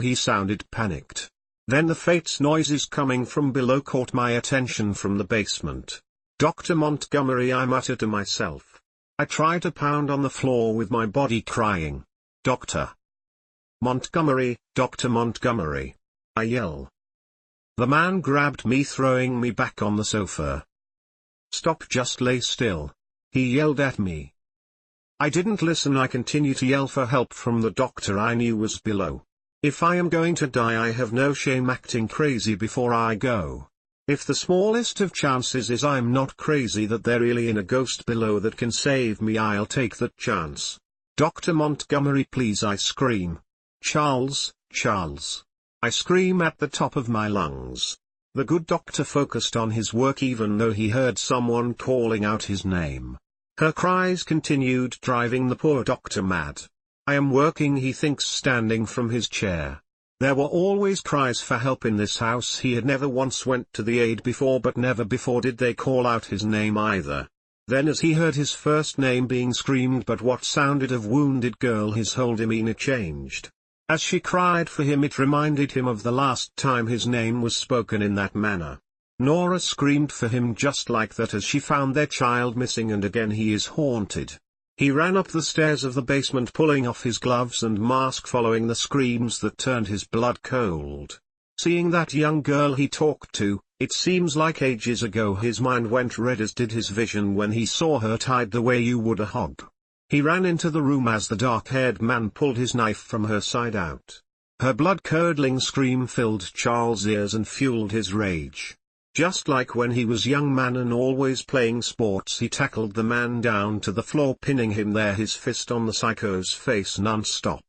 he sounded panicked. Then the fates noises coming from below caught my attention from the basement. "Dr. Montgomery," I muttered to myself. I try to pound on the floor with my body, crying, "Dr. Montgomery, Dr. Montgomery." I yell. The man grabbed me, throwing me back on the sofa. "Stop, just lay still," he yelled at me. I didn't listen. I continued to yell for help from the doctor I knew was below. If I am going to die, I have no shame acting crazy before I go. If the smallest of chances is I'm not crazy, that there really is a ghost below that can save me, I'll take that chance. "Dr. Montgomery, please," I scream. Charles. I scream at the top of my lungs. The good doctor focused on his work, even though he heard someone calling out his name. Her cries continued, driving the poor doctor mad. "I am working," he thinks, standing from his chair. There were always cries for help in this house. He had never once went to the aid before, but never before did they call out his name either. Then as he heard his first name being screamed, but what sounded of wounded girl, his whole demeanor changed. As she cried for him, it reminded him of the last time his name was spoken in that manner. Nora screamed for him just like that as she found their child missing, and again he is haunted. He ran up the stairs of the basement, pulling off his gloves and mask, following the screams that turned his blood cold. Seeing that young girl he talked to, it seems like ages ago, his mind went red, as did his vision when he saw her tied the way you would a hog. He ran into the room as the dark-haired man pulled his knife from her side out. Her blood-curdling scream filled Charles' ears and fueled his rage. Just like when he was young man and always playing sports, he tackled the man down to the floor, pinning him there, his fist on the psycho's face non-stop.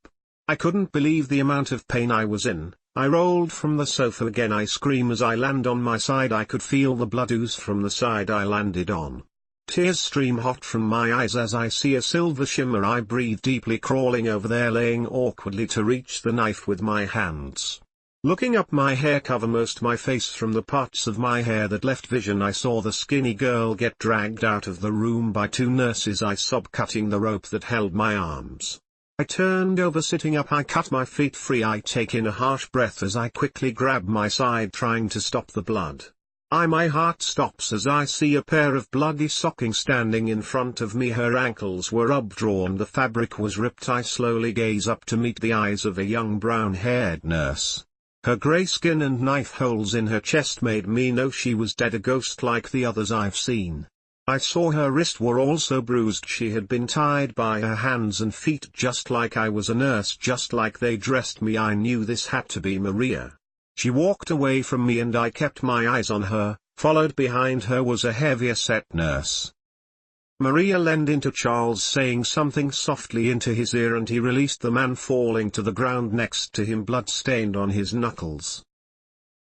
I couldn't believe the amount of pain I was in. I rolled from the sofa again. I scream as I land on my side. I could feel the blood ooze from the side I landed on. Tears stream hot from my eyes as I see a silver shimmer. I breathe deeply, crawling over there, laying awkwardly to reach the knife with my hands. Looking up, my hair cover most my face. From the parts of my hair that left vision, I saw the skinny girl get dragged out of the room by 2 nurses. I sobbed, cutting the rope that held my arms. I turned over, sitting up. I cut my feet free. I take in a harsh breath as I quickly grab my side, trying to stop the blood. My heart stops as I see a pair of bloody stockings standing in front of me. Her ankles were updrawn, the fabric was ripped. I slowly gaze up to meet the eyes of a young brown-haired nurse. Her grey skin and knife holes in her chest made me know she was dead, a ghost like the others I've seen. I saw her wrists were also bruised. She had been tied by her hands and feet just like I was a nurse, just like they dressed me. I knew this had to be Maria. She walked away from me and I kept my eyes on her. Followed behind her was a heavier-set nurse. Maria leaned into Charles, saying something softly into his ear, and he released the man falling to the ground next to him, blood-stained on his knuckles.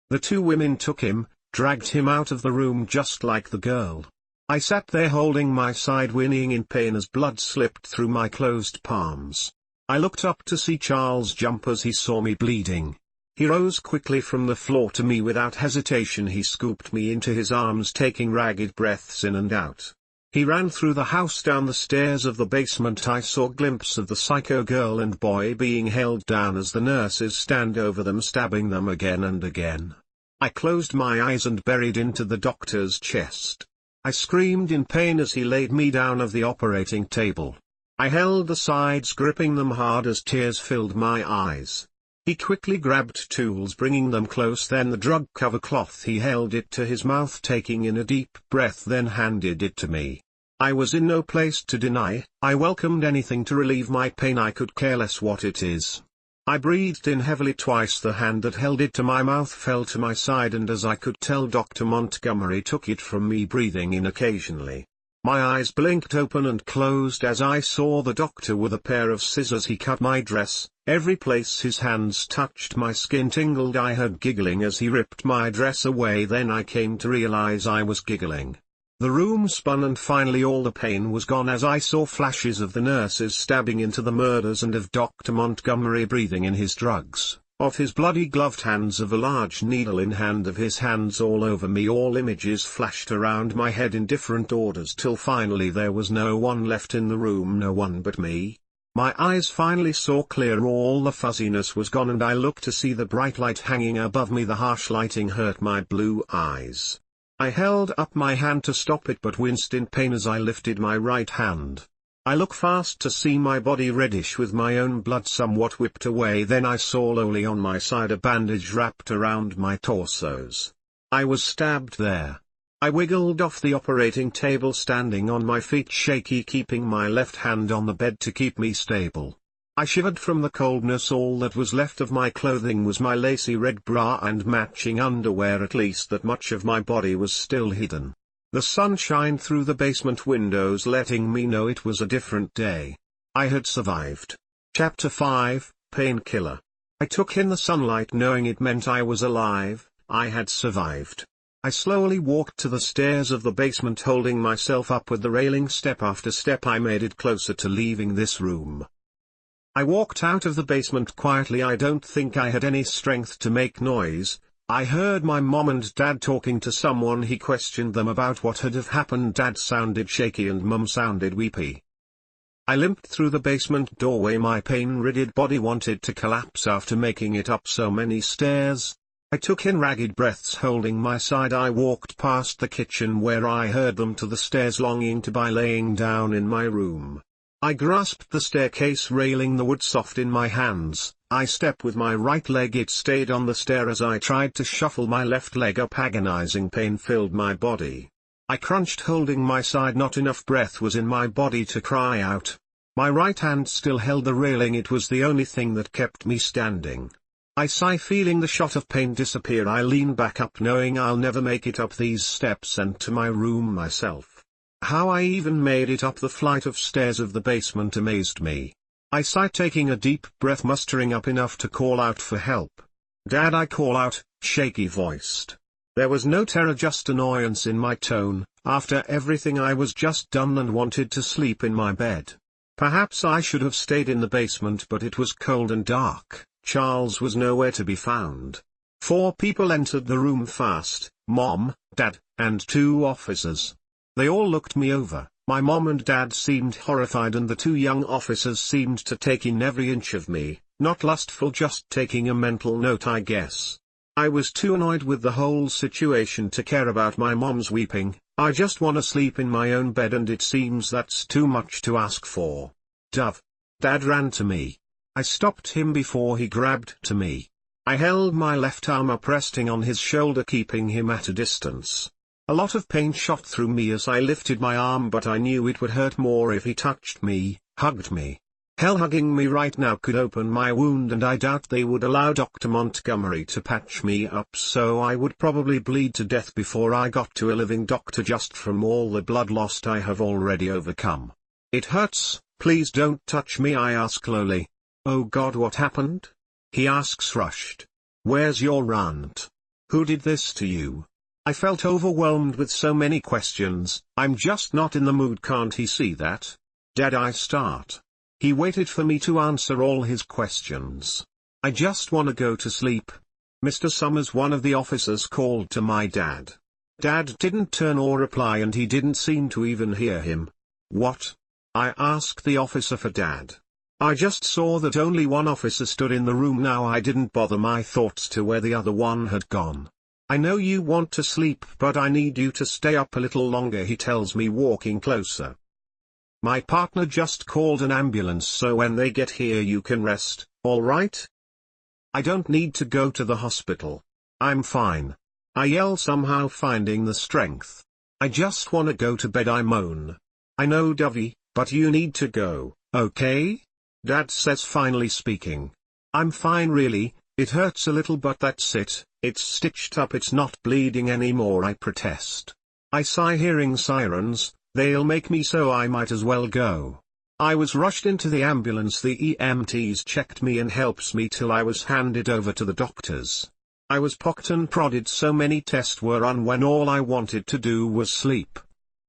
The two women took him, dragged him out of the room just like the girl. I sat there holding my side, whinnying in pain as blood slipped through my closed palms. I looked up to see Charles jump as he saw me bleeding. He rose quickly from the floor to me. Without hesitation he scooped me into his arms, taking ragged breaths in and out. He ran through the house, down the stairs of the basement. I saw a glimpse of the psycho girl and boy being held down as the nurses stand over them, stabbing them again and again. I closed my eyes and buried into the doctor's chest. I screamed in pain as he laid me down of the operating table. I held the sides, gripping them hard as tears filled my eyes. He quickly grabbed tools, bringing them close, then the drug cover cloth. He held it to his mouth, taking in a deep breath, then handed it to me. I was in no place to deny. I welcomed anything to relieve my pain. I could care less what it is. I breathed in heavily twice. The hand that held it to my mouth fell to my side, and as I could tell, Dr. Montgomery took it from me, breathing in occasionally. My eyes blinked open and closed as I saw the doctor with a pair of scissors. He cut my dress. Every place his hands touched my skin tingled. I heard giggling as he ripped my dress away. Then I came to realize I was giggling. The room spun and finally all the pain was gone as I saw flashes of the nurses stabbing into the murders, and of Dr. Montgomery breathing in his drugs, of his bloody gloved hands, of a large needle in hand, of his hands all over me. All images flashed around my head in different orders till finally there was no one left in the room, no one but me. My eyes finally saw clear. All the fuzziness was gone and I looked to see the bright light hanging above me. The harsh lighting hurt my blue eyes. I held up my hand to stop it but winced in pain as I lifted my right hand. I looked fast to see my body reddish with my own blood somewhat whipped away. Then I saw lowly on my side a bandage wrapped around my torsos. I was stabbed there. I wiggled off the operating table, standing on my feet, shaky, keeping my left hand on the bed to keep me stable. I shivered from the coldness. All that was left of my clothing was my lacy red bra and matching underwear. At least that much of my body was still hidden. The sun shined through the basement windows, letting me know it was a different day. I had survived. Chapter 5, Painkiller. I took in the sunlight, knowing it meant I was alive. I had survived. I slowly walked to the stairs of the basement, holding myself up with the railing. Step after step I made it closer to leaving this room. I walked out of the basement quietly. I don't think I had any strength to make noise. I heard my mom and dad talking to someone. He questioned them about what had happened. Dad sounded shaky and mum sounded weepy. I limped through the basement doorway. My pain-riddled body wanted to collapse after making it up so many stairs. I took in ragged breaths, holding my side. I walked past the kitchen where I heard them to the stairs, longing to be laying down in my room. I grasped the staircase railing, the wood soft in my hands. I stepped with my right leg. It stayed on the stair as I tried to shuffle my left leg up. Agonizing pain filled my body. I crunched, holding my side. Not enough breath was in my body to cry out. My right hand still held the railing. It was the only thing that kept me standing. I sigh, feeling the shot of pain disappear. I lean back up, knowing I'll never make it up these steps and to my room myself. How I even made it up the flight of stairs of the basement amazed me. I sigh, taking a deep breath, mustering up enough to call out for help. "Dad," I call out, shaky-voiced. There was no terror, just annoyance in my tone. After everything I was just done and wanted to sleep in my bed. Perhaps I should have stayed in the basement, but it was cold and dark. Charles was nowhere to be found. 4 people entered the room fast: Mom, Dad, and 2 officers. They all looked me over. My mom and dad seemed horrified, and the 2 young officers seemed to take in every inch of me, not lustful, just taking a mental note, I guess. I was too annoyed with the whole situation to care about my mom's weeping. I just want to sleep in my own bed, and it seems that's too much to ask for. Dove. Dad ran to me. I stopped him before he grabbed to me. I held my left arm up, resting on his shoulder, keeping him at a distance. A lot of pain shot through me as I lifted my arm, but I knew it would hurt more if he touched me, hugged me. Hell, hugging me right now could open my wound, and I doubt they would allow Dr. Montgomery to patch me up, so I would probably bleed to death before I got to a living doctor just from all the blood loss I have already overcome. It hurts, please don't touch me, I ask lowly. Oh God, what happened? He asks rushed. Where's your aunt? Who did this to you? I felt overwhelmed with so many questions. I'm just not in the mood, can't he see that? Dad, I start. He waited for me to answer all his questions. I just wanna go to sleep. Mr. Summers, one of the officers, called to my dad. Dad didn't turn or reply, and he didn't seem to even hear him. What? I asked the officer for Dad. I just saw that only one officer stood in the room now. I didn't bother my thoughts to where the other one had gone. I know you want to sleep, but I need you to stay up a little longer, he tells me, walking closer. My partner just called an ambulance, so when they get here you can rest, all right? I don't need to go to the hospital. I'm fine. I yell, somehow finding the strength. I just wanna go to bed, I moan. I know, Dovey, but you need to go, okay? Dad says, finally speaking. I'm fine really, it hurts a little but that's it, it's stitched up, it's not bleeding anymore, I protest. I sigh, hearing sirens. They'll make me, so I might as well go. I was rushed into the ambulance, the EMTs checked me and helps me till I was handed over to the doctors. I was poked and prodded, so many tests were run when all I wanted to do was sleep.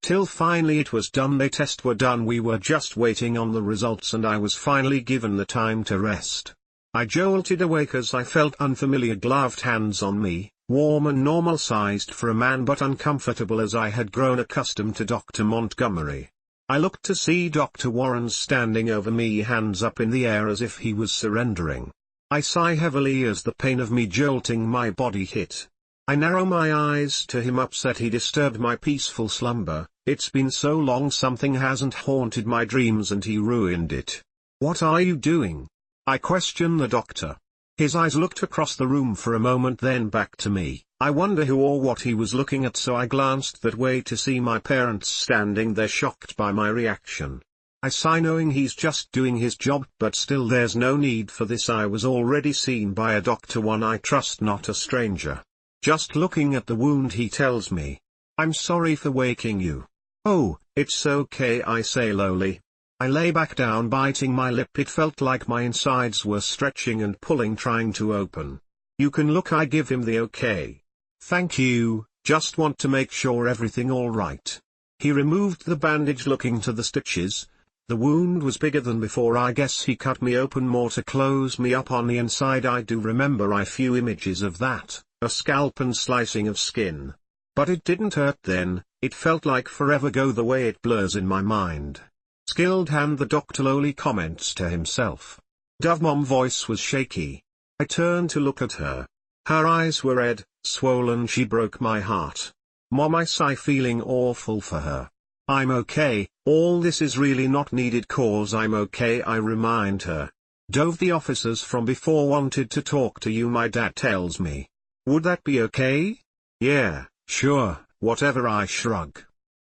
Till finally it was done, the tests were done, we were just waiting on the results, and I was finally given the time to rest. I jolted awake as I felt unfamiliar gloved hands on me. Warm and normal-sized for a man, but uncomfortable as I had grown accustomed to Dr. Montgomery. I looked to see Dr. Warren standing over me, hands up in the air as if he was surrendering. I sigh heavily as the pain of me jolting my body hit. I narrow my eyes to him, upset he disturbed my peaceful slumber. It's been so long, something hasn't haunted my dreams and he ruined it. What are you doing? I question the doctor. His eyes looked across the room for a moment, then back to me. I wonder who or what he was looking at, so I glanced that way to see my parents standing there, shocked by my reaction. I sigh, knowing he's just doing his job, but still there's no need for this. I was already seen by a doctor, one I trust, not a stranger. Just looking at the wound, he tells me. I'm sorry for waking you. Oh, it's okay, I say lowly. I lay back down, biting my lip. It felt like my insides were stretching and pulling, trying to open. You can look, I give him the okay. Thank you, just want to make sure everything all right. He removed the bandage, looking to the stitches. The wound was bigger than before. I guess he cut me open more to close me up on the inside. I do remember a few images of that, a scalp and slicing of skin. But it didn't hurt then, it felt like forever ago the way it blurs in my mind. Skilled hand, the doctor lowly comments to himself. Dove Mom voice was shaky. I turned to look at her. Her eyes were red, swollen. She broke my heart. Mom, I sigh, feeling awful for her. I'm okay, all this is really not needed, cause I'm okay, I remind her. Dove, the officers from before wanted to talk to you, my dad tells me. Would that be okay? Yeah, sure, whatever, I shrug.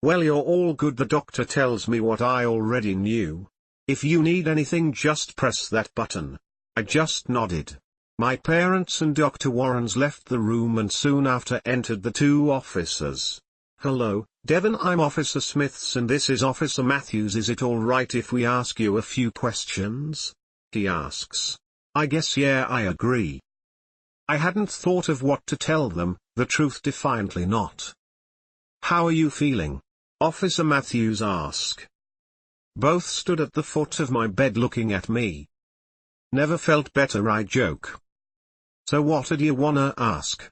Well, you're all good, the doctor tells me what I already knew. If you need anything, just press that button. I just nodded. My parents and Dr. Warrens left the room, and soon after entered the two officers. Hello, Devon, I'm Officer Smiths and this is Officer Matthews. Is it all right if we ask you a few questions? He asks. I guess yeah, I agree. I hadn't thought of what to tell them, the truth defiantly not. How are you feeling? Officer Matthews asked. Both stood at the foot of my bed looking at me. Never felt better, I joke. So what did you wanna ask?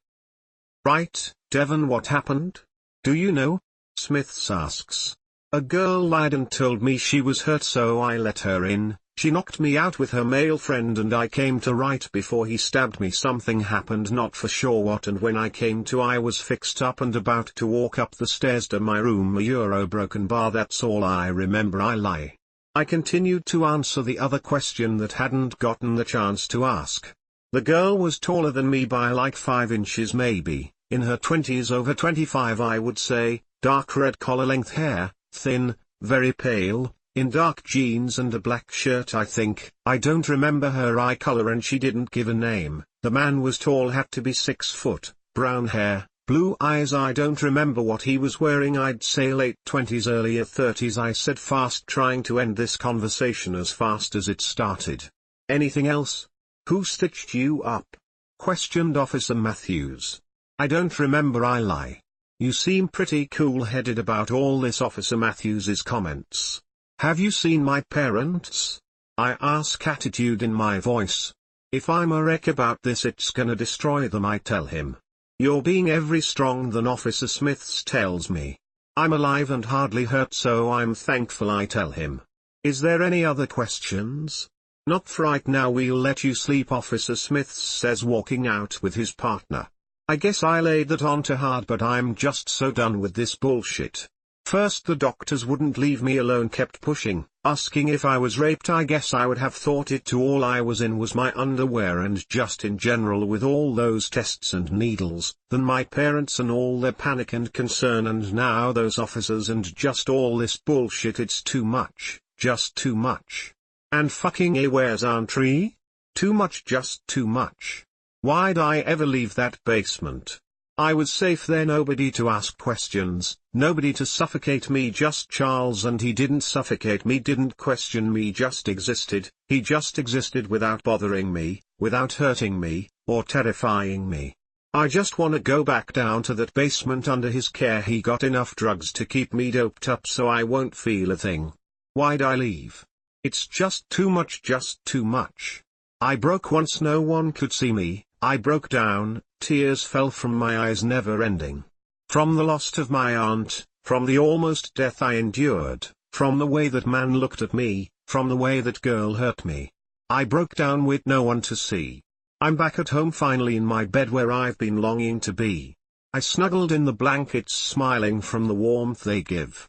Right, Devon, what happened? Do you know? Smiths asks. A girl lied and told me she was hurt, so I let her in. She knocked me out with her male friend and I came to right before he stabbed me. Something happened, not for sure what, and when I came to I was fixed up and about to walk up the stairs to my room. A Euro broken bar, that's all I remember. I lie. I continued to answer the other question that hadn't gotten the chance to ask. The girl was taller than me by like 5 inches maybe. in her 20s, over 25 I would say, dark red collar-length hair, thin, very pale, in dark jeans and a black shirt I think. I don't remember her eye color and she didn't give a name. The man was tall, had to be 6 foot, brown hair, blue eyes. I don't remember what he was wearing. I'd say late 20s, earlier 30s, I said fast, trying to end this conversation as fast as it started. Anything else? Who stitched you up? Questioned Officer Matthews. I don't remember, I lie. You seem pretty cool-headed about all this. Officer Matthews's comments. Have you seen my parents? I ask, attitude in my voice. If I'm a wreck about this, it's gonna destroy them, I tell him. You're being every strong than Officer Smiths tells me. I'm alive and hardly hurt, so I'm thankful, I tell him. Is there any other questions? Not for right now, we'll let you sleep, Officer Smiths says, walking out with his partner. I guess I laid that on too hard, but I'm just so done with this bullshit. First the doctors wouldn't leave me alone, kept pushing, asking if I was raped. I guess I would have thought it too. All I was in was my underwear, and just in general with all those tests and needles, then my parents and all their panic and concern, and now those officers and just all this bullshit. It's too much, just too much. And fucking where's Aunt-Ree? Too much, just too much. Why'd I ever leave that basement? I was safe there, nobody to ask questions, nobody to suffocate me, just Charles, and he didn't suffocate me, didn't question me, just existed. He just existed without bothering me, without hurting me, or terrifying me. I just wanna go back down to that basement under his care. He got enough drugs to keep me doped up so I won't feel a thing. Why'd I leave? It's just too much, just too much. I broke once no one could see me. I broke down, tears fell from my eyes never ending. From the loss of my aunt, from the almost death I endured, from the way that man looked at me, from the way that girl hurt me. I broke down with no one to see. I'm back at home finally, in my bed where I've been longing to be. I snuggled in the blankets, smiling from the warmth they give.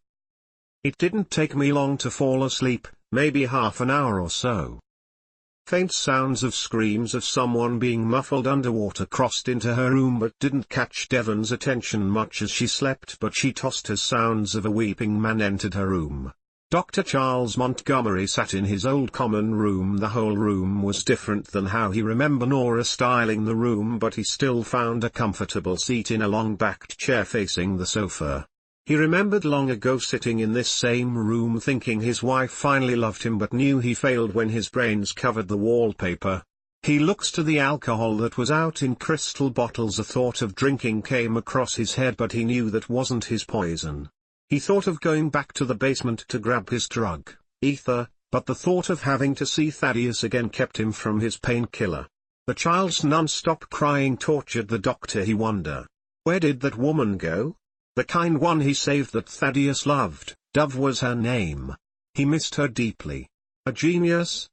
It didn't take me long to fall asleep, maybe half an hour or so. Faint sounds of screams of someone being muffled underwater crossed into her room but didn't catch Devon's attention much as she slept, but she tossed as sounds of a weeping man entered her room. Dr. Charles Montgomery sat in his old common room. The whole room was different than how he remembered Nora styling the room, but he still found a comfortable seat in a long-backed chair facing the sofa. He remembered long ago sitting in this same room thinking his wife finally loved him, but knew he failed when his brains covered the wallpaper. He looks to the alcohol that was out in crystal bottles. A thought of drinking came across his head, but he knew that wasn't his poison. He thought of going back to the basement to grab his drug, ether, but the thought of having to see Thaddeus again kept him from his painkiller. The child's non-stop crying tortured the doctor. He wondered, where did that woman go? The kind one he saved that Thaddeus loved, Dove was her name. He missed her deeply. A genius,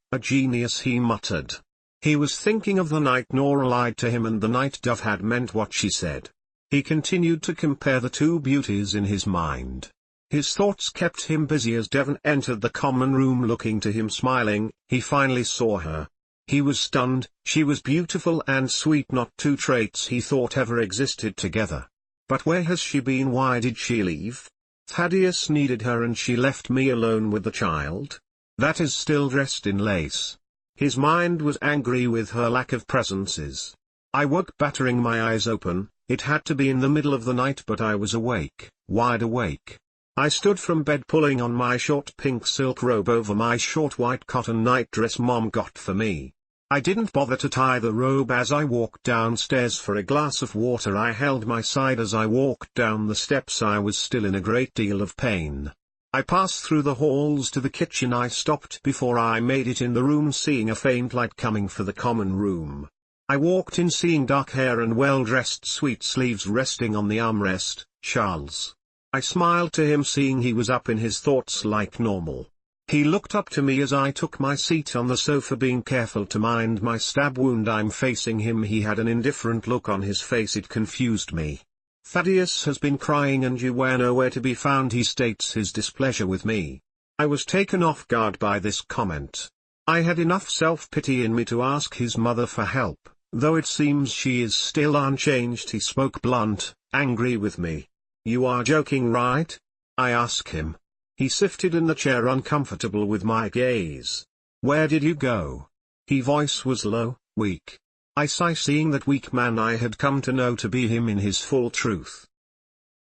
he muttered. He was thinking of the night Nora lied to him and the night Dove had meant what she said. He continued to compare the two beauties in his mind. His thoughts kept him busy as Devon entered the common room looking to him smiling. He finally saw her. He was stunned. She was beautiful and sweet, not two traits he thought ever existed together. But where has she been? Why did she leave? Thaddeus needed her and she left me alone with the child? That is still dressed in lace. His mind was angry with her lack of presences. I woke battering my eyes open. It had to be in the middle of the night, but I was awake, wide awake. I stood from bed pulling on my short pink silk robe over my short white cotton nightdress Mom got for me. I didn't bother to tie the robe as I walked downstairs for a glass of water. I held my side as I walked down the steps. I was still in a great deal of pain. I passed through the halls to the kitchen. I stopped before I made it in the room, seeing a faint light coming for the common room. I walked in, seeing dark hair and well-dressed sweet sleeves resting on the armrest. Charles. I smiled to him, seeing he was up in his thoughts like normal. He looked up to me as I took my seat on the sofa, being careful to mind my stab wound. I'm facing him. He had an indifferent look on his face. It confused me. Thaddeus has been crying and you were nowhere to be found, he states his displeasure with me. I was taken off guard by this comment. I had enough self-pity in me to ask his mother for help, Though it seems she is still unchanged, he spoke blunt, angry with me. You are joking, right? I ask him. He shifted in the chair, uncomfortable with my gaze. Where did you go? His voice was low, weak. I sigh, seeing that weak man I had come to know to be him in his full truth.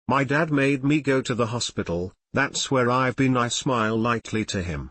My dad made me go to the hospital, that's where I've been. I smile lightly to him.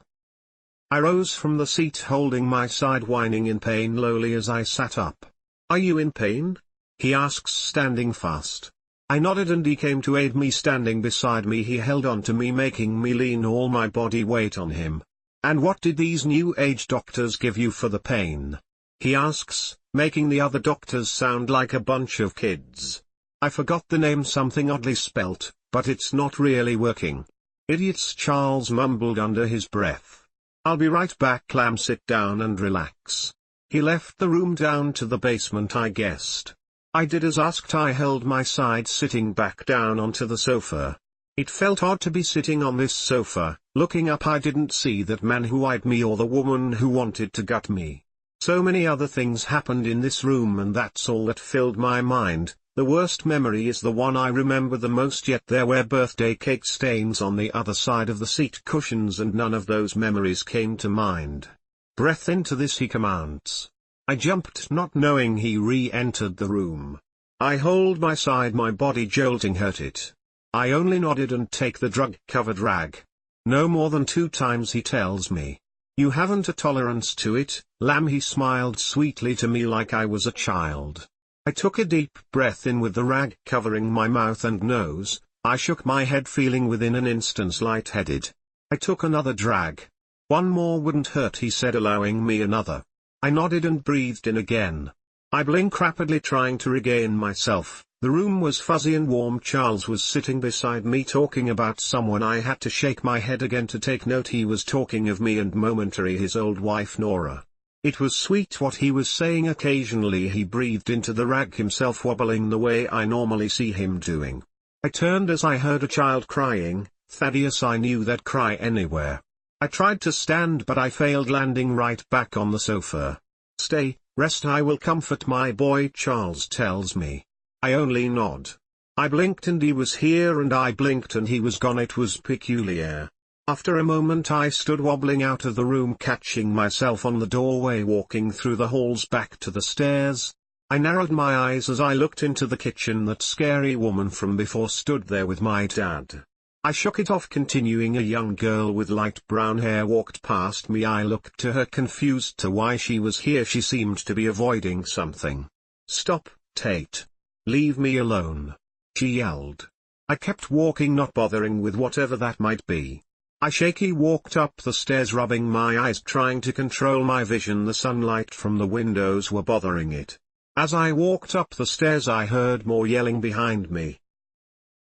I rose from the seat, holding my side, whining in pain lowly as I sat up. Are you in pain? He asks, standing fast. I nodded and he came to aid me, standing beside me. He held on to me, making me lean all my body weight on him. And what did these new age doctors give you for the pain? He asks, making the other doctors sound like a bunch of kids. I forgot the name, something oddly spelt, but it's not really working. Idiots, Charles mumbled under his breath. I'll be right back, Lamb, sit down and relax. He left the room down to the basement, I guessed. I did as asked. I held my side, sitting back down onto the sofa. It felt odd to be sitting on this sofa. Looking up, I didn't see that man who eyed me or the woman who wanted to gut me. So many other things happened in this room, and that's all that filled my mind. The worst memory is the one I remember the most, yet there were birthday cake stains on the other side of the seat cushions, and none of those memories came to mind. Breath into this, he commands. I jumped, not knowing he re-entered the room. I hold my side, my body jolting hurt it. I only nodded and take the drug-covered rag. No more than 2 times, he tells me. You haven't a tolerance to it, Lamb. He smiled sweetly to me like I was a child. I took a deep breath in with the rag covering my mouth and nose. I shook my head, feeling within an instant lightheaded. I took another drag. One more wouldn't hurt, he said, allowing me another. I nodded and breathed in again. I blinked rapidly, trying to regain myself. The room was fuzzy and warm. Charles was sitting beside me, talking about someone. I had to shake my head again to take note. He was talking of me and momentary his old wife Nora. It was sweet what he was saying. Occasionally he breathed into the rag himself, wobbling the way I normally see him doing. I turned as I heard a child crying. Thaddeus. I knew that cry anywhere. I tried to stand, but I failed, landing right back on the sofa. Stay, rest, I will comfort my boy, Charles tells me. I only nod. I blinked and he was here, and I blinked and he was gone. It was peculiar. After a moment I stood wobbling out of the room, catching myself on the doorway, walking through the halls back to the stairs. I narrowed my eyes as I looked into the kitchen. That scary woman from before stood there with my dad. I shook it off, continuing. A young girl with light brown hair walked past me. I looked to her, confused to why she was here. She seemed to be avoiding something. Stop, Tate. Leave me alone, she yelled. I kept walking, not bothering with whatever that might be. I shaky walked up the stairs, rubbing my eyes, trying to control my vision. The sunlight from the windows were bothering it. As I walked up the stairs I heard more yelling behind me.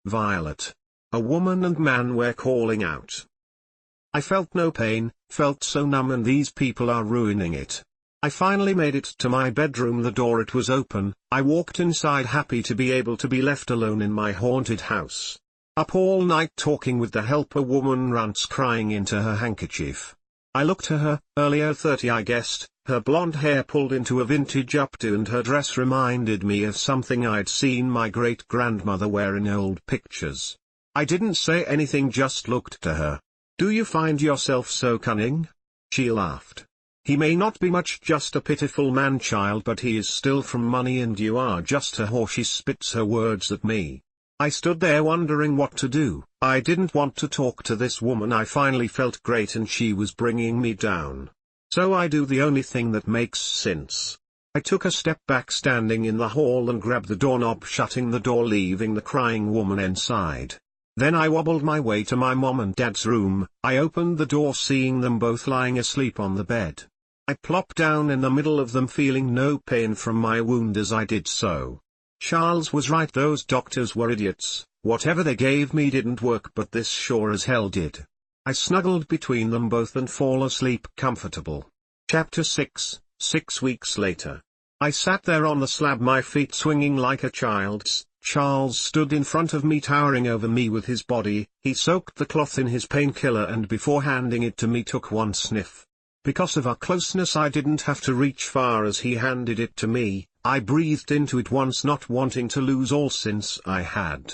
Violet. A woman and man were calling out. I felt no pain, felt so numb, and these people are ruining it. I finally made it to my bedroom. The door, it was open. I walked inside, happy to be able to be left alone in my haunted house. Up all night talking with the help. A woman runs crying into her handkerchief. I looked to her, earlier 30 I guessed, her blonde hair pulled into a vintage updo, and her dress reminded me of something I'd seen my great-grandmother wear in old pictures. I didn't say anything, just looked to her. Do you find yourself so cunning? She laughed. He may not be much, just a pitiful man-child, but he is still from money, and you are just a whore. She spits her words at me. I stood there wondering what to do. I didn't want to talk to this woman. I finally felt great, and she was bringing me down. So I do the only thing that makes sense. I took a step back, standing in the hall, and grabbed the doorknob, shutting the door, leaving the crying woman inside. Then I wobbled my way to my mom and dad's room. I opened the door, seeing them both lying asleep on the bed. I plopped down in the middle of them, feeling no pain from my wound as I did so. Charles was right, those doctors were idiots. Whatever they gave me didn't work, but this sure as hell did. I snuggled between them both and fall asleep comfortable. Chapter 6, 6 weeks later. I sat there on the slab, my feet swinging like a child's. Charles stood in front of me, towering over me with his body. He soaked the cloth in his painkiller, and before handing it to me took one sniff. Because of our closeness I didn't have to reach far as he handed it to me. I breathed into it once, not wanting to lose all since I had.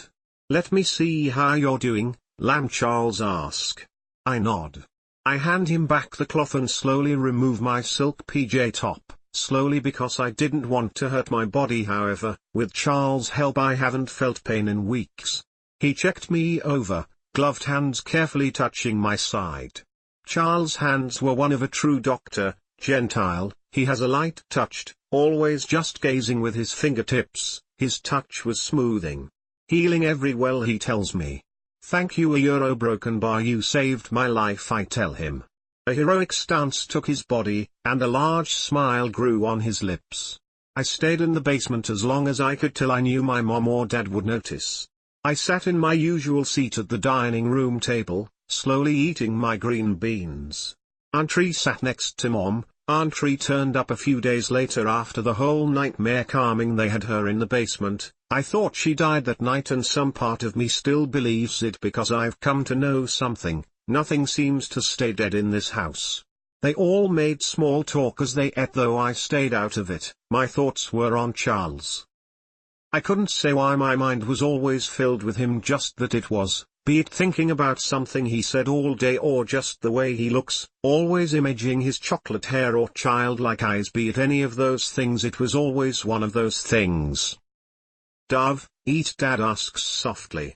"Let me see how you're doing, lamb," Charles asked. I nod. I hand him back the cloth and slowly remove my silk PJ top, slowly because I didn't want to hurt my body. However, with Charles' help I haven't felt pain in weeks. He checked me over, gloved hands carefully touching my side. Charles' hands were one of a true doctor, Gentile. He has a light touched, always just gazing with his fingertips. His touch was smoothing, healing every well, he tells me. "Thank you, a euro broken bar, you saved my life," I tell him. A heroic stance took his body, and a large smile grew on his lips. I stayed in the basement as long as I could till I knew my mom or dad would notice. I sat in my usual seat at the dining room table, slowly eating my green beans. Auntie sat next to Mom. Auntie turned up a few days later after the whole nightmare calming they had her in the basement. I thought she died that night, and some part of me still believes it because I've come to know something. Nothing seems to stay dead in this house. They all made small talk as they ate, though I stayed out of it. My thoughts were on Charles. I couldn't say why my mind was always filled with him, just that it was, be it thinking about something he said all day or just the way he looks, always imaging his chocolate hair or childlike eyes. Be it any of those things, it was always one of those things. "Dove, eat," Dad asks softly.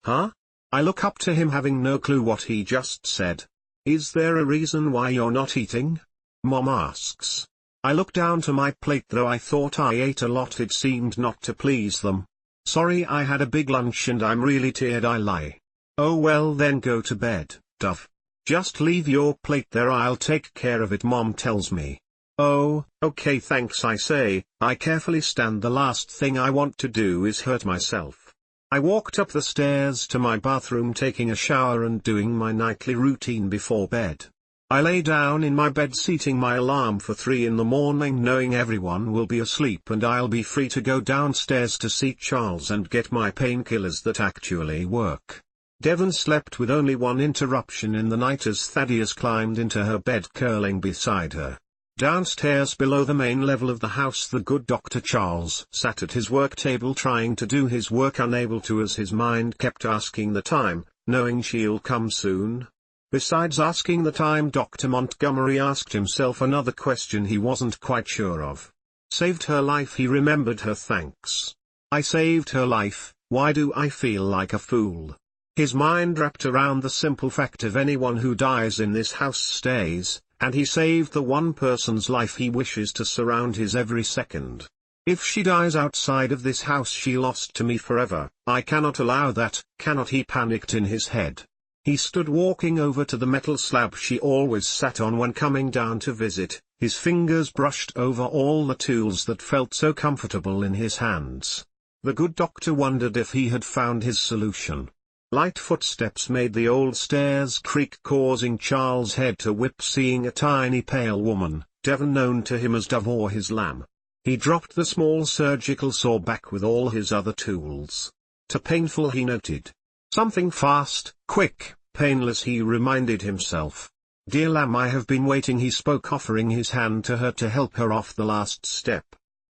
Huh? I look up to him, having no clue what he just said. "Is there a reason why you're not eating?" Mom asks. I look down to my plate, though I thought I ate a lot. It seemed not to please them. "Sorry, I had a big lunch and I'm really tired," I lie. "Oh well, then go to bed, Dove. Just leave your plate there, I'll take care of it," Mom tells me. "Oh, okay thanks," I say. I carefully stand. The last thing I want to do is hurt myself. I walked up the stairs to my bathroom, taking a shower and doing my nightly routine before bed. I lay down in my bed, setting my alarm for 3 in the morning, knowing everyone will be asleep and I'll be free to go downstairs to see Charles and get my painkillers that actually work. Devon slept with only one interruption in the night as Thaddeus climbed into her bed, curling beside her. Downstairs below the main level of the house, the good Dr. Charles sat at his work table trying to do his work, unable to, as his mind kept asking the time, knowing she'll come soon. Besides asking the time, Dr. Montgomery asked himself another question he wasn't quite sure of. Saved her life, he remembered her thanks. I saved her life, why do I feel like a fool? His mind wrapped around the simple fact of anyone who dies in this house stays, and he saved the one person's life he wishes to surround his every second. If she dies outside of this house, she lost to me forever. I cannot allow that, cannot, he panicked in his head. He stood walking over to the metal slab she always sat on when coming down to visit. His fingers brushed over all the tools that felt so comfortable in his hands. The good doctor wondered if he had found his solution. Light footsteps made the old stairs creak, causing Charles' head to whip, seeing a tiny pale woman, Devon, known to him as Dove or his lamb. He dropped the small surgical saw back with all his other tools. "Too painful," he noted. "Something fast, quick, painless," he reminded himself. "Dear lamb, I have been waiting," he spoke, offering his hand to her to help her off the last step.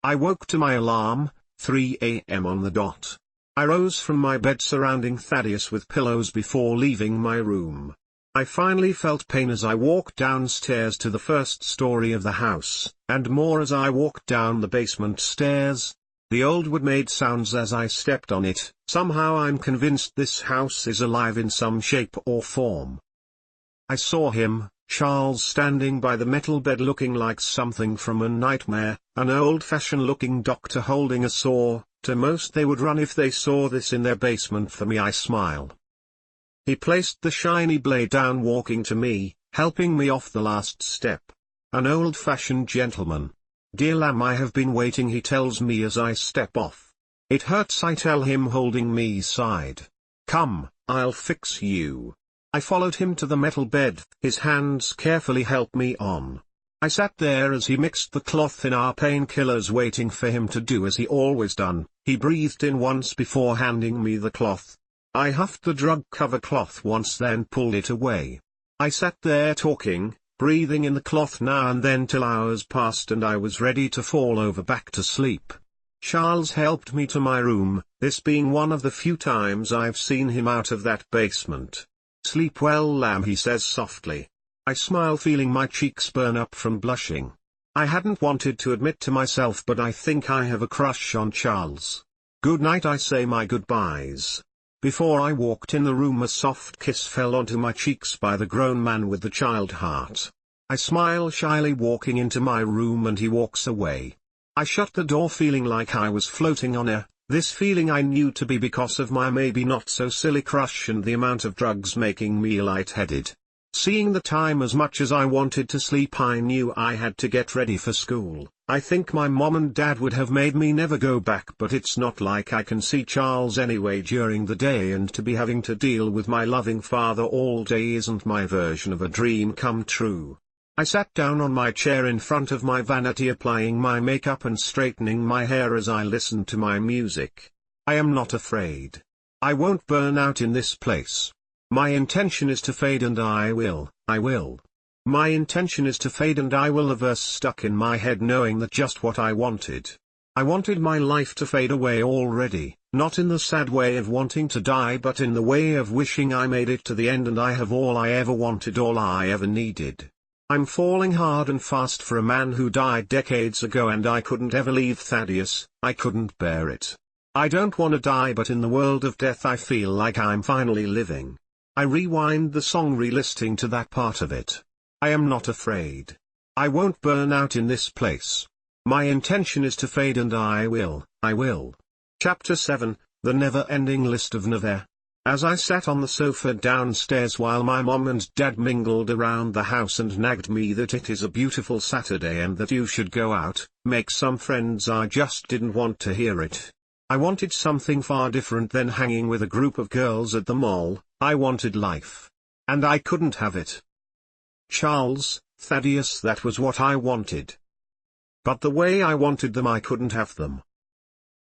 I woke to my alarm, 3 a.m. on the dot. I rose from my bed, surrounding Thaddeus with pillows before leaving my room. I finally felt pain as I walked downstairs to the first story of the house, and more as I walked down the basement stairs. The old wood made sounds as I stepped on it. Somehow I'm convinced this house is alive in some shape or form. I saw him, Charles, standing by the metal bed looking like something from a nightmare, an old-fashioned looking doctor holding a saw. To most they would run if they saw this in their basement. For me, I smiled. He placed the shiny blade down, walking to me, helping me off the last step. An old-fashioned gentleman. "Dear lamb, I have been waiting," he tells me as I step off. "It hurts," I tell him, holding me side. "Come, I'll fix you." I followed him to the metal bed. His hands carefully helped me on. I sat there as he mixed the cloth in our painkillers, waiting for him to do as he always done. He breathed in once before handing me the cloth. I huffed the drug cover cloth once, then pulled it away. I sat there talking, breathing in the cloth now and then till hours passed and I was ready to fall over back to sleep. Charles helped me to my room, this being one of the few times I've seen him out of that basement. "Sleep well, lamb," he says softly. I smile, feeling my cheeks burn up from blushing. I hadn't wanted to admit to myself, but I think I have a crush on Charles. "Good night," I say my goodbyes. Before I walked in the room, a soft kiss fell onto my cheeks by the grown man with the child heart. I smile shyly, walking into my room, and he walks away. I shut the door, feeling like I was floating on air, this feeling I knew to be because of my maybe not so silly crush and the amount of drugs making me lightheaded. Seeing the time, as much as I wanted to sleep, I knew I had to get ready for school. I think my mom and dad would have made me never go back, but it's not like I can see Charles anyway during the day, and to be having to deal with my loving father all day isn't my version of a dream come true. I sat down on my chair in front of my vanity, applying my makeup and straightening my hair as I listened to my music. I am not afraid. I won't burn out in this place. My intention is to fade, and I will. My intention is to fade, and I will. A verse stuck in my head, knowing that just what I wanted. I wanted my life to fade away already, not in the sad way of wanting to die, but in the way of wishing I made it to the end, and I have all I ever wanted, all I ever needed. I'm falling hard and fast for a man who died decades ago, and I couldn't ever leave Thaddeus. I couldn't bear it. I don't want to die, but in the world of death I feel like I'm finally living. I rewind the song, re-listening to that part of it. I am not afraid. I won't burn out in this place. My intention is to fade, and I will. Chapter 7, The Never-Ending List of Never. As I sat on the sofa downstairs while my mom and dad mingled around the house and nagged me that it is a beautiful Saturday and that you should go out, make some friends, I just didn't want to hear it. I wanted something far different than hanging with a group of girls at the mall. I wanted life. And I couldn't have it. Charles, Thaddeus, that was what I wanted. But the way I wanted them, I couldn't have them.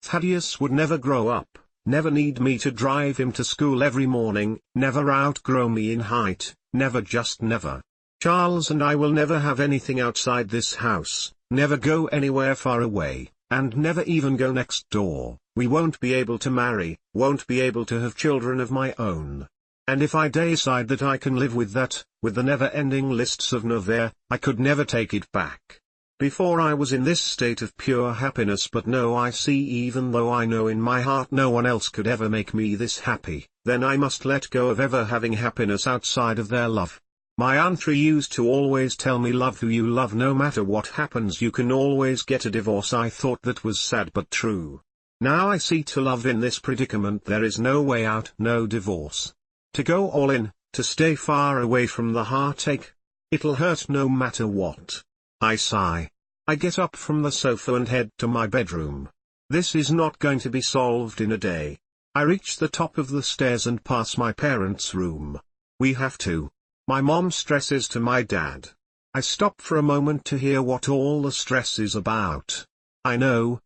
Thaddeus would never grow up, never need me to drive him to school every morning, never outgrow me in height, never, just never. Charles and I will never have anything outside this house, never go anywhere far away, and never even go next door. We won't be able to marry, won't be able to have children of my own. And if I decide that I can live with that, with the never-ending lists of never, I could never take it back. Before I was in this state of pure happiness, but now I see, even though I know in my heart no one else could ever make me this happy, then I must let go of ever having happiness outside of their love. My aunt used to always tell me, love who you love, no matter what happens you can always get a divorce. I thought that was sad but true. Now I see, to love in this predicament there is no way out, no divorce. To go all in, to stay far away from the heartache. It'll hurt no matter what. I sigh. I get up from the sofa and head to my bedroom. This is not going to be solved in a day. I reach the top of the stairs and pass my parents' room. We have to. My mom stresses to my dad. I stop for a moment to hear what all the stress is about. I know.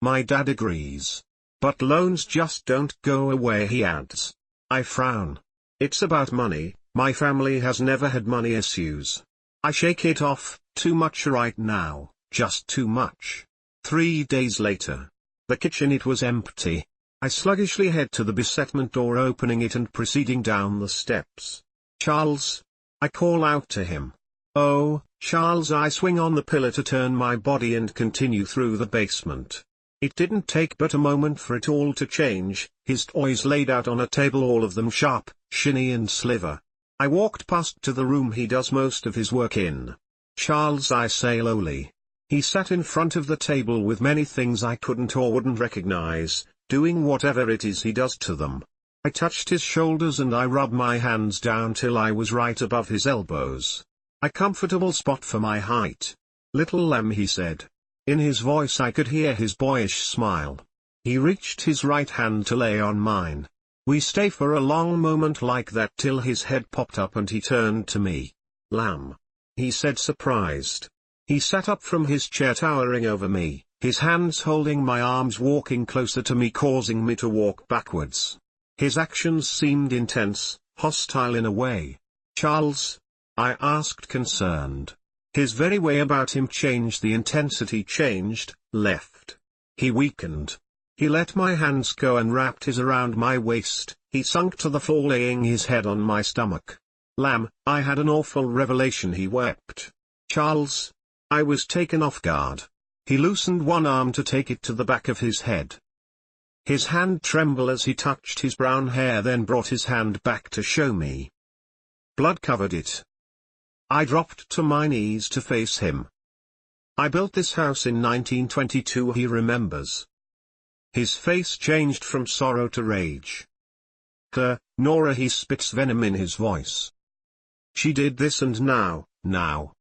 My dad agrees. But loans just don't go away, he adds. I frown. It's about money. My family has never had money issues. I shake it off. Too much right now, just too much. 3 days later. The kitchen, it was empty. I sluggishly head to the besetment door, opening it and proceeding down the steps. Charles. I call out to him. Oh, Charles. I swing on the pillar to turn my body and continue through the basement. It didn't take but a moment for it all to change, his toys laid out on a table, all of them sharp, shiny and sliver. I walked past to the room he does most of his work in. Charles, I say lowly. He sat in front of the table with many things I couldn't or wouldn't recognize, doing whatever it is he does to them. I touched his shoulders and I rubbed my hands down till I was right above his elbows. A comfortable spot for my height. Little lamb, he said. In his voice I could hear his boyish smile. He reached his right hand to lay on mine. We stay for a long moment like that till his head popped up and he turned to me. Lamb, he said, surprised. He sat up from his chair, towering over me, his hands holding my arms, walking closer to me, causing me to walk backwards. His actions seemed intense, hostile in a way. Charles, I asked concerned. His very way about him changed, the intensity changed, left. He weakened. He let my hands go and wrapped his around my waist. He sunk to the floor, laying his head on my stomach. Lamb, I had an awful revelation, he wept. Charles. I was taken off guard. He loosened one arm to take it to the back of his head. His hand trembled as he touched his brown hair, then brought his hand back to show me. Blood covered it. I dropped to my knees to face him. I built this house in 1922, he remembers. His face changed from sorrow to rage. Nora, he spits venom in his voice. She did this, and now.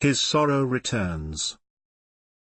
His sorrow returns.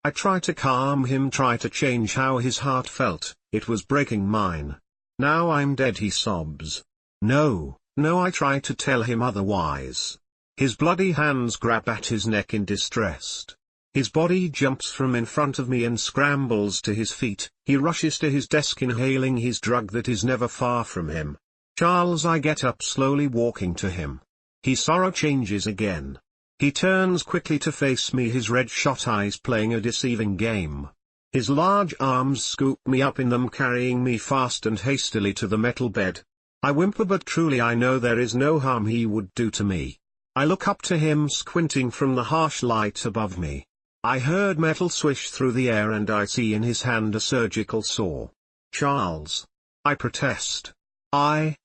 I try to calm him, try to change how his heart felt, it was breaking mine. Now I'm dead, he sobs. No, I try to tell him otherwise. His bloody hands grab at his neck in distress. His body jumps from in front of me and scrambles to his feet. He rushes to his desk, inhaling his drug that is never far from him. Charles, I get up slowly, walking to him. His sorrow changes again. He turns quickly to face me, his red-shot eyes playing a deceiving game. His large arms scoop me up in them, carrying me fast and hastily to the metal bed. I whimper, but truly I know there is no harm he would do to me. I look up to him, squinting from the harsh light above me. I heard metal swish through the air, and I see in his hand a surgical saw. Charles. I protest. I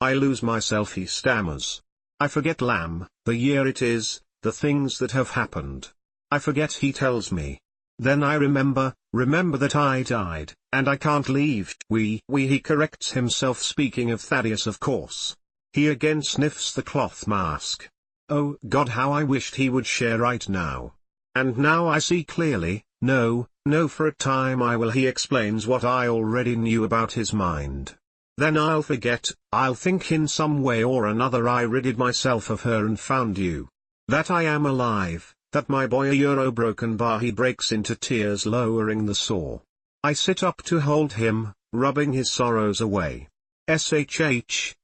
lose myself, he stammers. I forget, Lamb, the year it is, the things that have happened. I forget, he tells me. Then I remember that I died, and I can't leave. He corrects himself, speaking of Thaddeus, of course. He again sniffs the cloth mask. Oh God, how I wished he would share right now. And now I see clearly. No, for a time I will. He explains what I already knew about his mind. Then I'll forget, I'll think in some way or another I ridded myself of her and found you. That I am alive, that my boy a euro broken bar. He breaks into tears, lowering the saw. I sit up to hold him, rubbing his sorrows away. SHH,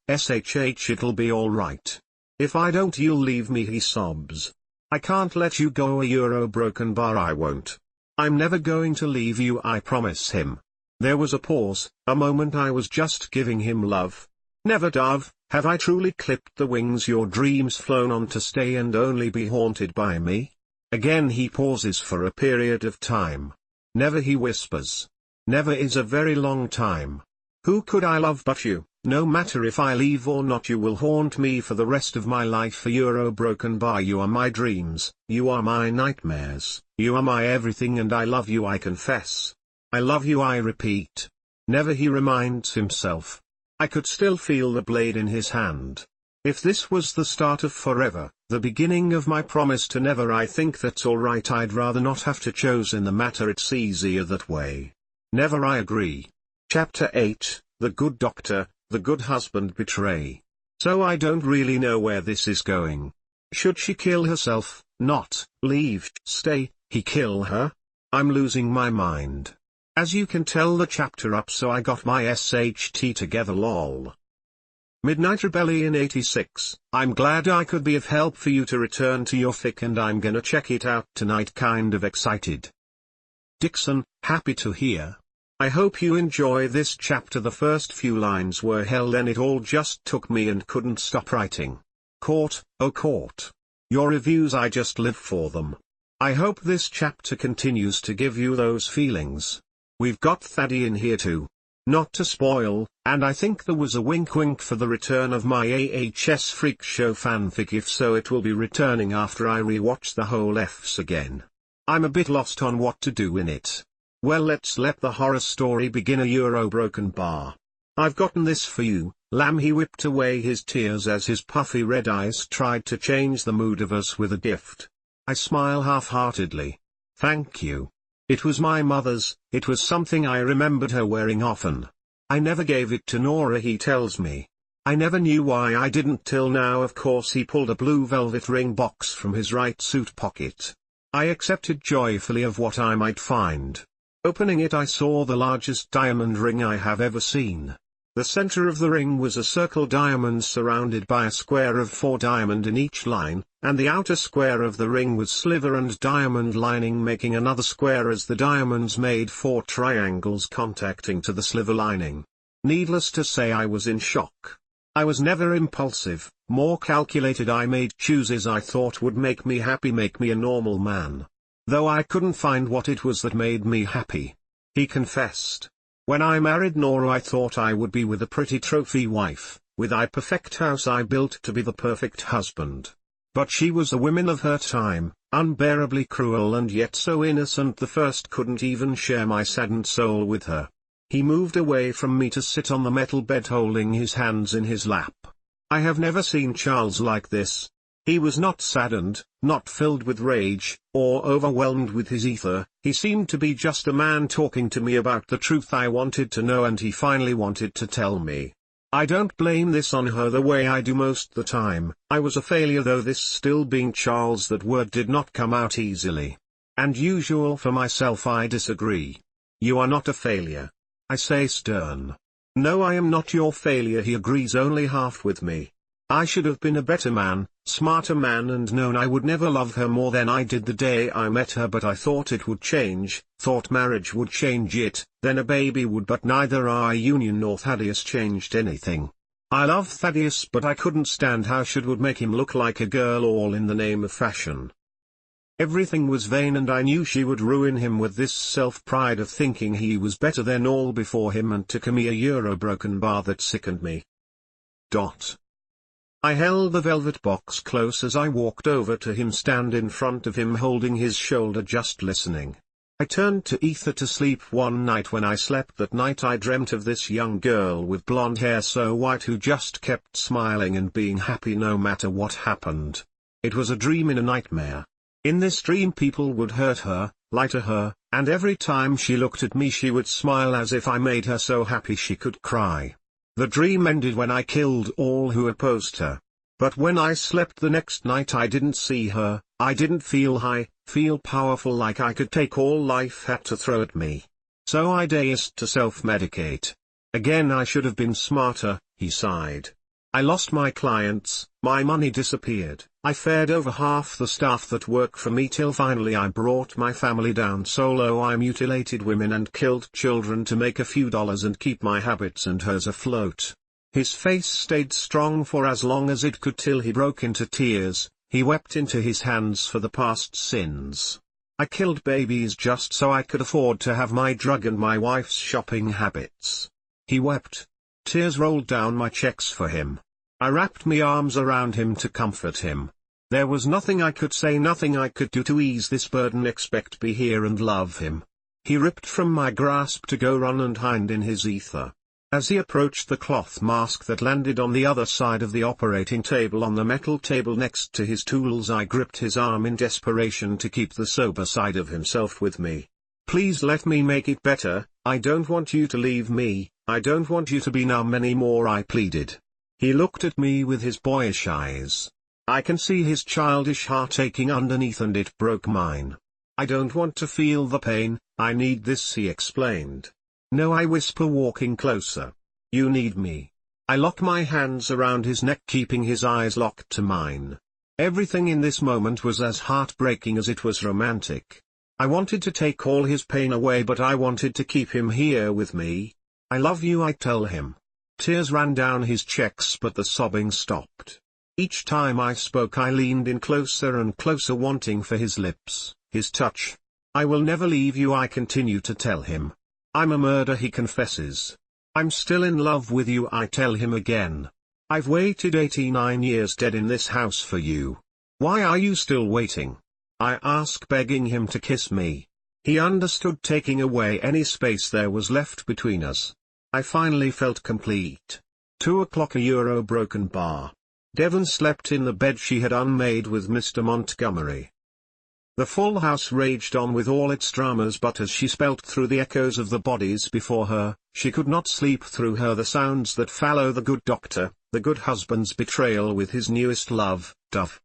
it'll be all right. If I don't, you'll leave me, he sobs. I can't let you go, a euro broken bar, I won't. I'm never going to leave you, I promise him. There was a pause, a moment I was just giving him love. Never, dove, have I truly clipped the wings your dreams flown on to stay and only be haunted by me? Again he pauses for a period of time. Never, he whispers. Never is a very long time. Who could I love but you? No matter if I leave or not, you will haunt me for the rest of my life. A euro broken bar, you are my dreams, you are my nightmares, you are my everything, and I love you, I confess. I love you, I repeat. Never, he reminds himself. I could still feel the blade in his hand. If this was the start of forever, the beginning of my promise to never, I think that's alright. I'd rather not have to choose in the matter, it's easier that way. Never, I agree. Chapter 8, The Good Doctor, The Good Husband Betray. So I don't really know where this is going. Should she kill herself, not leave, stay, he kill her? I'm losing my mind. As you can tell, the chapter up, so I got my SHT together, lol. Midnight Rebellion 86, I'm glad I could be of help for you to return to your fic, and I'm gonna check it out tonight, kind of excited. Dixon, happy to hear. I hope you enjoy this chapter. The first few lines were hell, then it all just took me and couldn't stop writing. Court, oh court. Your reviews, I just live for them. I hope this chapter continues to give you those feelings. We've got Thaddy in here too. Not to spoil, and I think there was a wink for the return of my AHS Freak Show fanfic. If so, it will be returning after I rewatch the whole F's again. I'm a bit lost on what to do in it. Well, let's let the horror story begin. A euro broken bar. I've gotten this for you, Lamb. He whipped away his tears as his puffy red eyes tried to change the mood of us with a gift. I smile half-heartedly. Thank you. It was my mother's, it was something I remembered her wearing often. I never gave it to Nora, he tells me. I never knew why I didn't till now. Of course, he pulled a blue velvet ring box from his right suit pocket. I accepted joyfully of what I might find. Opening it, I saw the largest diamond ring I have ever seen. The center of the ring was a circle diamond surrounded by a square of 4 diamond in each line, and the outer square of the ring was sliver and diamond lining making another square as the diamonds made 4 triangles contacting to the sliver lining. Needless to say I was in shock. I was never impulsive, more calculated. I made choices I thought would make me happy, make me a normal man. Though I couldn't find what it was that made me happy. He confessed. When I married Nora I thought I would be with a pretty trophy wife, with a perfect house I built to be the perfect husband. But she was a woman of her time, unbearably cruel and yet so innocent the first couldn't even share my saddened soul with her. He moved away from me to sit on the metal bed holding his hands in his lap. I have never seen Charles like this. He was not saddened, not filled with rage, or overwhelmed with his ether. He seemed to be just a man talking to me about the truth I wanted to know, and he finally wanted to tell me. I don't blame this on her the way I do most the time. I was a failure, though this still being Charles, that word did not come out easily. And usual for myself, I disagree. You are not a failure. I say stern. No, I am not your failure. He agrees only half with me. I should have been a better man, smarter man, and known I would never love her more than I did the day I met her, but I thought it would change, thought marriage would change it, then a baby would, but neither our union nor Thaddeus changed anything. I love Thaddeus, but I couldn't stand how she would make him look like a girl, all in the name of fashion. Everything was vain, and I knew she would ruin him with this self-pride of thinking he was better than all before him, and took me a Euro-broken bar that sickened me. I held the velvet box close as I walked over to him, stand in front of him holding his shoulder, just listening. I turned to ether to sleep. One night when I slept that night I dreamt of this young girl with blonde hair so white who just kept smiling and being happy no matter what happened. It was a dream in a nightmare. In this dream people would hurt her, lie to her, and every time she looked at me she would smile as if I made her so happy she could cry. The dream ended when I killed all who opposed her. But when I slept the next night I didn't see her. I didn't feel high, feel powerful, like I could take all life had to throw at me. So I dazed to self-medicate. Again I should have been smarter, he sighed. I lost my clients, my money disappeared. I fired over half the staff that work for me till finally I brought my family down so low I mutilated women and killed children to make a few dollars and keep my habits and hers afloat. His face stayed strong for as long as it could till he broke into tears. He wept into his hands for the past sins. I killed babies just so I could afford to have my drug and my wife's shopping habits. He wept. Tears rolled down my checks for him. I wrapped my arms around him to comfort him. There was nothing I could say, nothing I could do to ease this burden except be here and love him. He ripped from my grasp to go run and hide in his ether. As he approached the cloth mask that landed on the other side of the operating table on the metal table next to his tools, I gripped his arm in desperation to keep the sober side of himself with me. Please let me make it better. I don't want you to leave me. I don't want you to be numb anymore, I pleaded. He looked at me with his boyish eyes. I can see his childish heart aching underneath, and it broke mine. I don't want to feel the pain, I need this, he explained. No, I whisper, walking closer. You need me. I lock my hands around his neck, keeping his eyes locked to mine. Everything in this moment was as heartbreaking as it was romantic. I wanted to take all his pain away, but I wanted to keep him here with me. I love you, I tell him. Tears ran down his cheeks, but the sobbing stopped. Each time I spoke I leaned in closer and closer, wanting for his lips, his touch. I will never leave you, I continue to tell him. I'm a murderer, he confesses. I'm still in love with you, I tell him again. I've waited 89 years dead in this house for you. Why are you still waiting? I ask, begging him to kiss me. He understood, taking away any space there was left between us. I finally felt complete. 2 o'clock, a Euro broken bar. Devon slept in the bed she had unmade with Mr. Montgomery. The full house raged on with all its dramas, but as she spelt through the echoes of the bodies before her, she could not sleep through her the sounds that follow the good doctor, the good husband's betrayal with his newest love, Dove.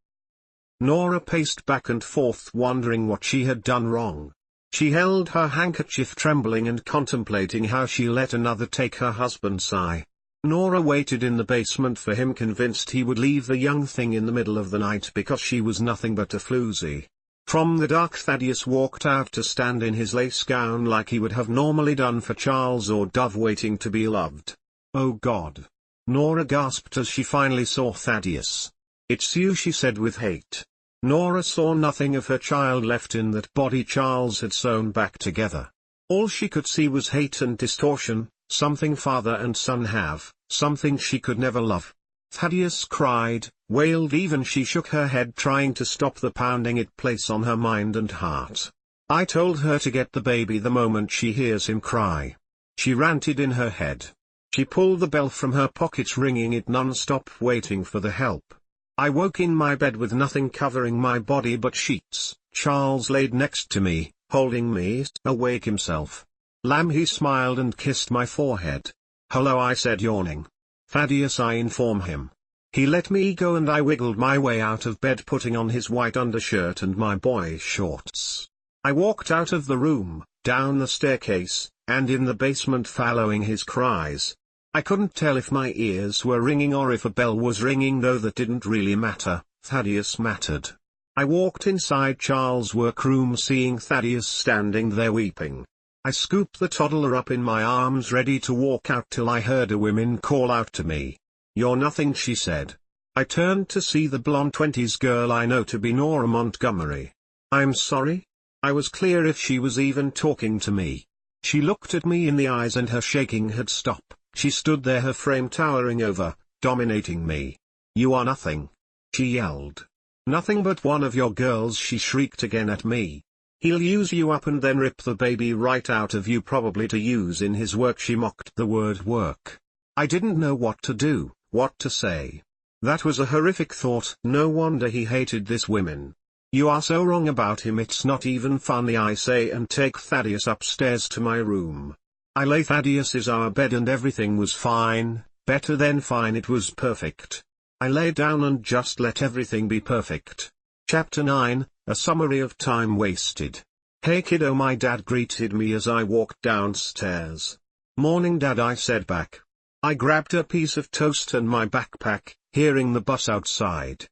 Nora paced back and forth, wondering what she had done wrong. She held her handkerchief, trembling and contemplating how she let another take her husband's eye. Nora waited in the basement for him, convinced he would leave the young thing in the middle of the night because she was nothing but a floozy. From the dark, Thaddeus walked out to stand in his lace gown like he would have normally done for Charles or Dove, waiting to be loved. "Oh God!" Nora gasped as she finally saw Thaddeus. "It's you," she said with hate. Nora saw nothing of her child left in that body Charles had sewn back together. All she could see was hate and distortion, something father and son have, something she could never love. Thaddeus cried, wailed, even she shook her head, trying to stop the pounding it place on her mind and heart. "I told her to get the baby the moment she hears him cry," she ranted in her head. She pulled the bell from her pocket, ringing it non-stop, waiting for the help. I woke in my bed with nothing covering my body but sheets. Charles laid next to me, holding me, awake himself. "Lamb," he smiled and kissed my forehead. "Hello," I said, yawning. "Thaddeus," I inform him. He let me go and I wiggled my way out of bed, putting on his white undershirt and my boy shorts. I walked out of the room, down the staircase, and in the basement, following his cries. I couldn't tell if my ears were ringing or if a bell was ringing, though that didn't really matter. Thaddeus mattered. I walked inside Charles' workroom, seeing Thaddeus standing there weeping. I scooped the toddler up in my arms, ready to walk out, till I heard a woman call out to me. "You're nothing," she said. I turned to see the blonde 20s girl I know to be Nora Montgomery. "I'm sorry?" I was clear if she was even talking to me. She looked at me in the eyes and her shaking had stopped. She stood there, her frame towering over, dominating me. "You are nothing," she yelled. "Nothing but one of your girls," she shrieked again at me. "He'll use you up and then rip the baby right out of you, probably to use in his work." She mocked the word work. I didn't know what to do, what to say. That was a horrific thought. No wonder he hated this woman. "You are so wrong about him, it's not even funny," I say, and take Thaddeus upstairs to my room. I lay Thaddeus in our bed and everything was fine, better than fine, it was perfect. I lay down and just let everything be perfect. Chapter 9, a summary of time wasted. "Hey kiddo," my dad greeted me as I walked downstairs. "Morning Dad," I said back. I grabbed a piece of toast and my backpack, hearing the bus outside.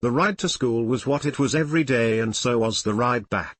The ride to school was what it was every day, and so was the ride back.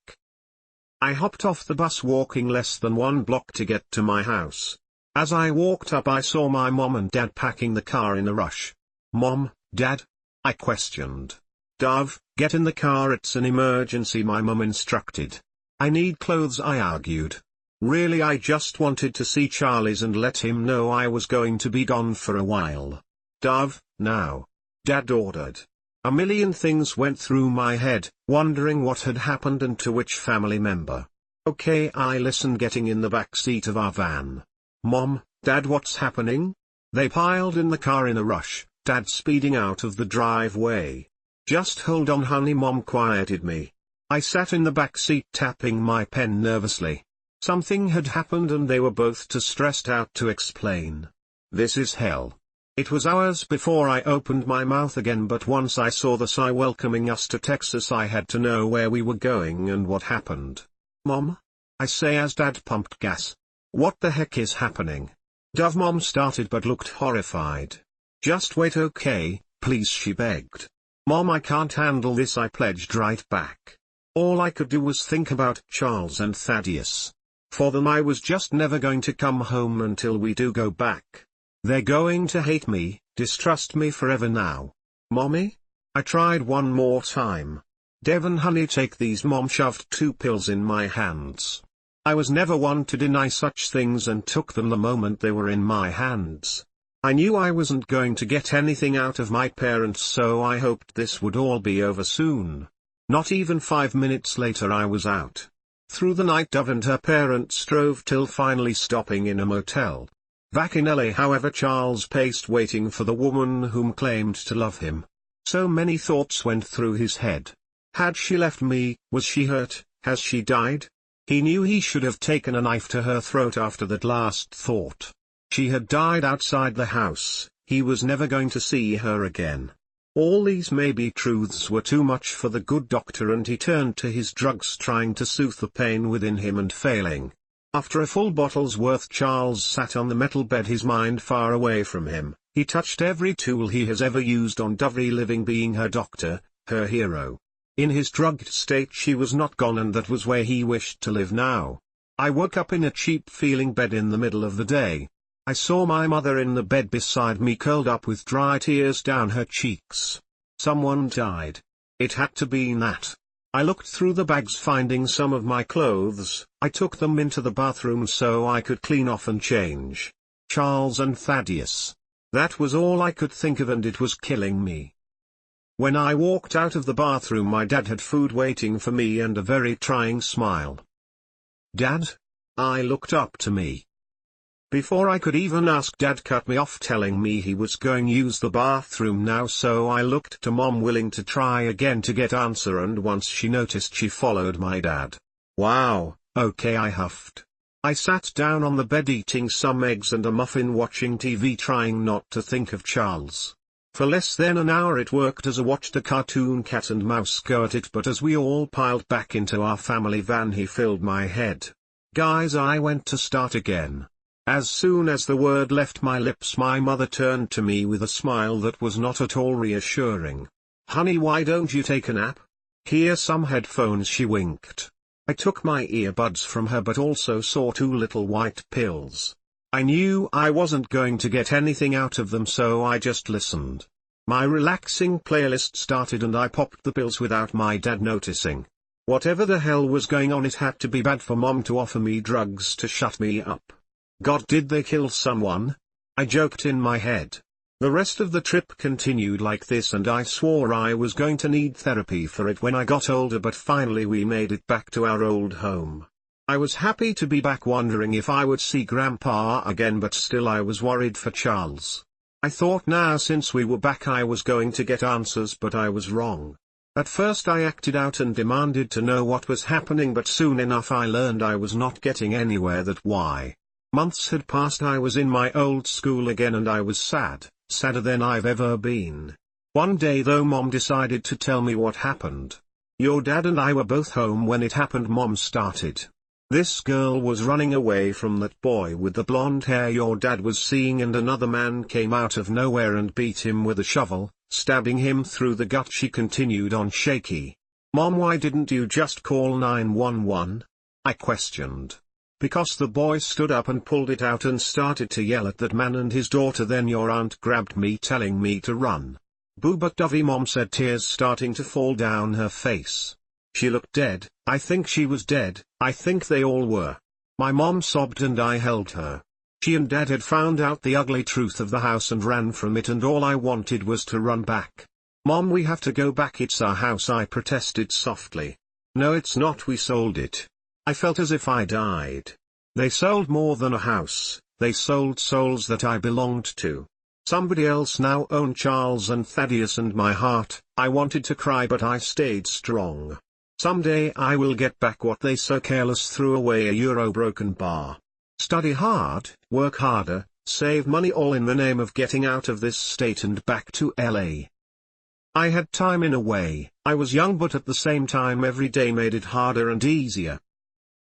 I hopped off the bus, walking less than 1 block to get to my house. As I walked up, I saw my mom and dad packing the car in a rush. "Mom, Dad?" I questioned. "Dove, get in the car, it's an emergency," my mom instructed. "I need clothes," I argued. Really, I just wanted to see Charlie's and let him know I was going to be gone for a while. "Dove, now," Dad ordered. A million things went through my head, wondering what had happened and to which family member. "Okay," I listened, getting in the back seat of our van. "Mom, Dad, what's happening?" They piled in the car in a rush, Dad speeding out of the driveway. "Just hold on, honey," Mom quieted me. I sat in the back seat, tapping my pen nervously. Something had happened and they were both too stressed out to explain. This is hell. It was hours before I opened my mouth again, but once I saw the sign welcoming us to Texas, I had to know where we were going and what happened. "Mom?" I say as Dad pumped gas. "What the heck is happening?" Dove, Mom started but looked horrified. "Just wait, okay, please," she begged. "Mom, I can't handle this," I pledged right back. All I could do was think about Charles and Thaddeus. For them I was just never going to come home until we do go back. They're going to hate me, distrust me forever now. "Mommy?" I tried one more time. "Devon, honey, take these." Mom shoved 2 pills in my hands. I was never one to deny such things and took them the moment they were in my hands. I knew I wasn't going to get anything out of my parents, so I hoped this would all be over soon. Not even 5 minutes later I was out. Through the night Dove and her parents drove till finally stopping in a motel. Back in LA, however, Charles paced, waiting for the woman whom claimed to love him. So many thoughts went through his head. Had she left me? Was she hurt? Has she died? He knew he should have taken a knife to her throat after that last thought. She had died outside the house, he was never going to see her again. All these maybe truths were too much for the good doctor, and he turned to his drugs, trying to soothe the pain within him and failing. After a full bottle's worth, Charles sat on the metal bed, his mind far away from him. He touched every tool he has ever used on Dovey, living being her doctor, her hero. In his drugged state she was not gone, and that was where he wished to live now. I woke up in a cheap-feeling bed in the middle of the day. I saw my mother in the bed beside me, curled up with dry tears down her cheeks. Someone died. It had to be Nat. I looked through the bags, finding some of my clothes. I took them into the bathroom so I could clean off and change. Charles and Thaddeus. That was all I could think of, and it was killing me. When I walked out of the bathroom, my dad had food waiting for me and a very trying smile. "Dad?" I looked up to me. Before I could even ask, Dad cut me off, telling me he was going to use the bathroom now, so I looked to Mom, willing to try again to get answer, and once she noticed, she followed my dad. "Wow, okay," I huffed. I sat down on the bed eating some eggs and a muffin, watching TV, trying not to think of Charles. For less than an hour it worked as I watched a cartoon cat and mouse go at it, but as we all piled back into our family van, he filled my head. "Guys," I went to start again. As soon as the word left my lips, my mother turned to me with a smile that was not at all reassuring. "Honey, why don't you take a nap? Here some headphones," she winked. I took my earbuds from her, but also saw 2 little white pills. I knew I wasn't going to get anything out of them, so I just listened. My relaxing playlist started and I popped the pills without my dad noticing. Whatever the hell was going on, it had to be bad for Mom to offer me drugs to shut me up. God, did they kill someone? I joked in my head. The rest of the trip continued like this, and I swore I was going to need therapy for it when I got older, but finally we made it back to our old home. I was happy to be back, wondering if I would see Grandpa again, but still I was worried for Charles. I thought now since we were back I was going to get answers, but I was wrong. At first I acted out and demanded to know what was happening, but soon enough I learned I was not getting anywhere. That why. Months had passed, I was in my old school again, and I was sad, sadder than I've ever been. One day though, Mom decided to tell me what happened. "Your dad and I were both home when it happened," Mom started. "This girl was running away from that boy with the blonde hair your dad was seeing, and another man came out of nowhere and beat him with a shovel, stabbing him through the gut," she continued on shaky. "Mom, why didn't you just call 911? I questioned. "Because the boy stood up and pulled it out and started to yell at that man and his daughter. Then your aunt grabbed me, telling me to run." "Boo, but Dovey," Mom said, tears starting to fall down her face. "She looked dead. I think she was dead. I think they all were." My mom sobbed and I held her. She and Dad had found out the ugly truth of the house and ran from it, and all I wanted was to run back. "Mom, we have to go back. It's our house," I protested softly. "No, it's not. We sold it." I felt as if I died. They sold more than a house, they sold souls that I belonged to. Somebody else now owned Charles and Thaddeus and my heart. I wanted to cry, but I stayed strong. Someday I will get back what they so careless threw away, a euro-broken bar. Study hard, work harder, save money, all in the name of getting out of this state and back to LA. I had time in a way. I was young, but at the same time every day made it harder and easier.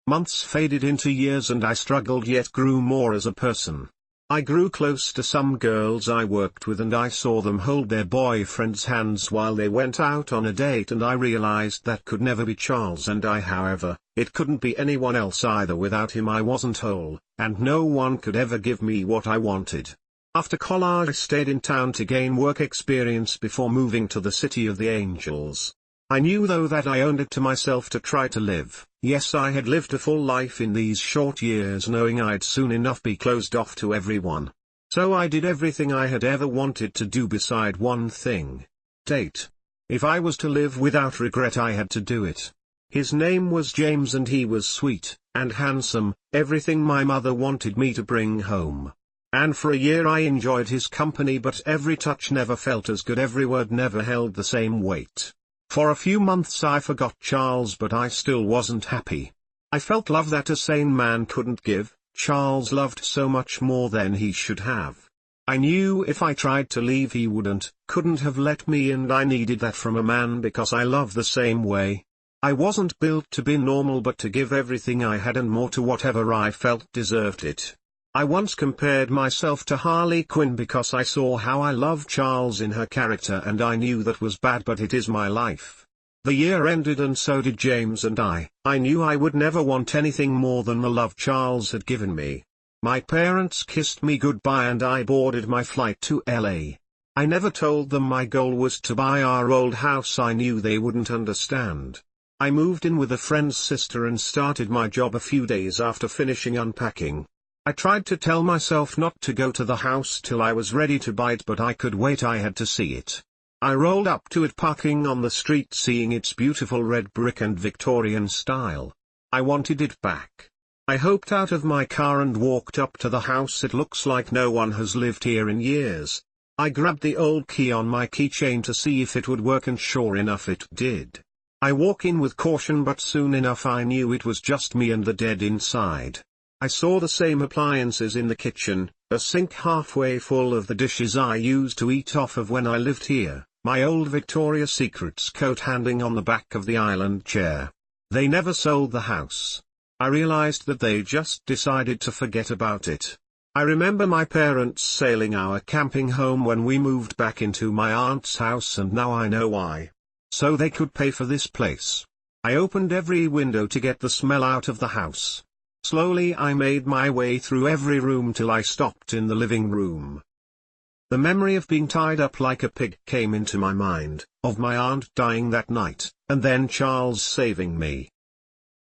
Months faded into years and I struggled, yet grew more as a person. I grew close to some girls I worked with, and I saw them hold their boyfriends' hands while they went out on a date, and I realized that could never be Charles and I. However, it couldn't be anyone else either. Without him I wasn't whole, and no one could ever give me what I wanted. After college I stayed in town to gain work experience before moving to the City of the Angels. I knew though that I owed it to myself to try to live. Yes, I had lived a full life in these short years, knowing I'd soon enough be closed off to everyone. So I did everything I had ever wanted to do beside one thing. Tate. If I was to live without regret, I had to do it. His name was James and he was sweet and handsome, everything my mother wanted me to bring home. And for a year I enjoyed his company, but every touch never felt as good, every word never held the same weight. For a few months I forgot Charles, but I still wasn't happy. I felt love that a sane man couldn't give. Charles loved so much more than he should have. I knew if I tried to leave he couldn't have let me, and I needed that from a man because I love the same way. I wasn't built to be normal but to give everything I had and more to whatever I felt deserved it. I once compared myself to Harley Quinn because I saw how I loved Charles in her character and I knew that was bad, but it is my life. The year ended and so did James and I knew I would never want anything more than the love Charles had given me. My parents kissed me goodbye and I boarded my flight to LA. I never told them my goal was to buy our old house. I knew they wouldn't understand. I moved in with a friend's sister and started my job a few days after finishing unpacking. I tried to tell myself not to go to the house till I was ready to buy it, but I could wait. I had to see it. I rolled up to it parking on the street, seeing its beautiful red brick and Victorian style. I wanted it back. I hopped out of my car and walked up to the house. It looks like no one has lived here in years. I grabbed the old key on my keychain to see if it would work and sure enough it did. I walk in with caution but soon enough I knew it was just me and the dead inside. I saw the same appliances in the kitchen, a sink halfway full of the dishes I used to eat off of when I lived here, my old Victoria's Secrets coat hanging on the back of the island chair. They never sold the house. I realized that they just decided to forget about it. I remember my parents selling our camping home when we moved back into my aunt's house, and now I know why. So they could pay for this place. I opened every window to get the smell out of the house. Slowly I made my way through every room till I stopped in the living room. The memory of being tied up like a pig came into my mind, of my aunt dying that night, and then Charles saving me.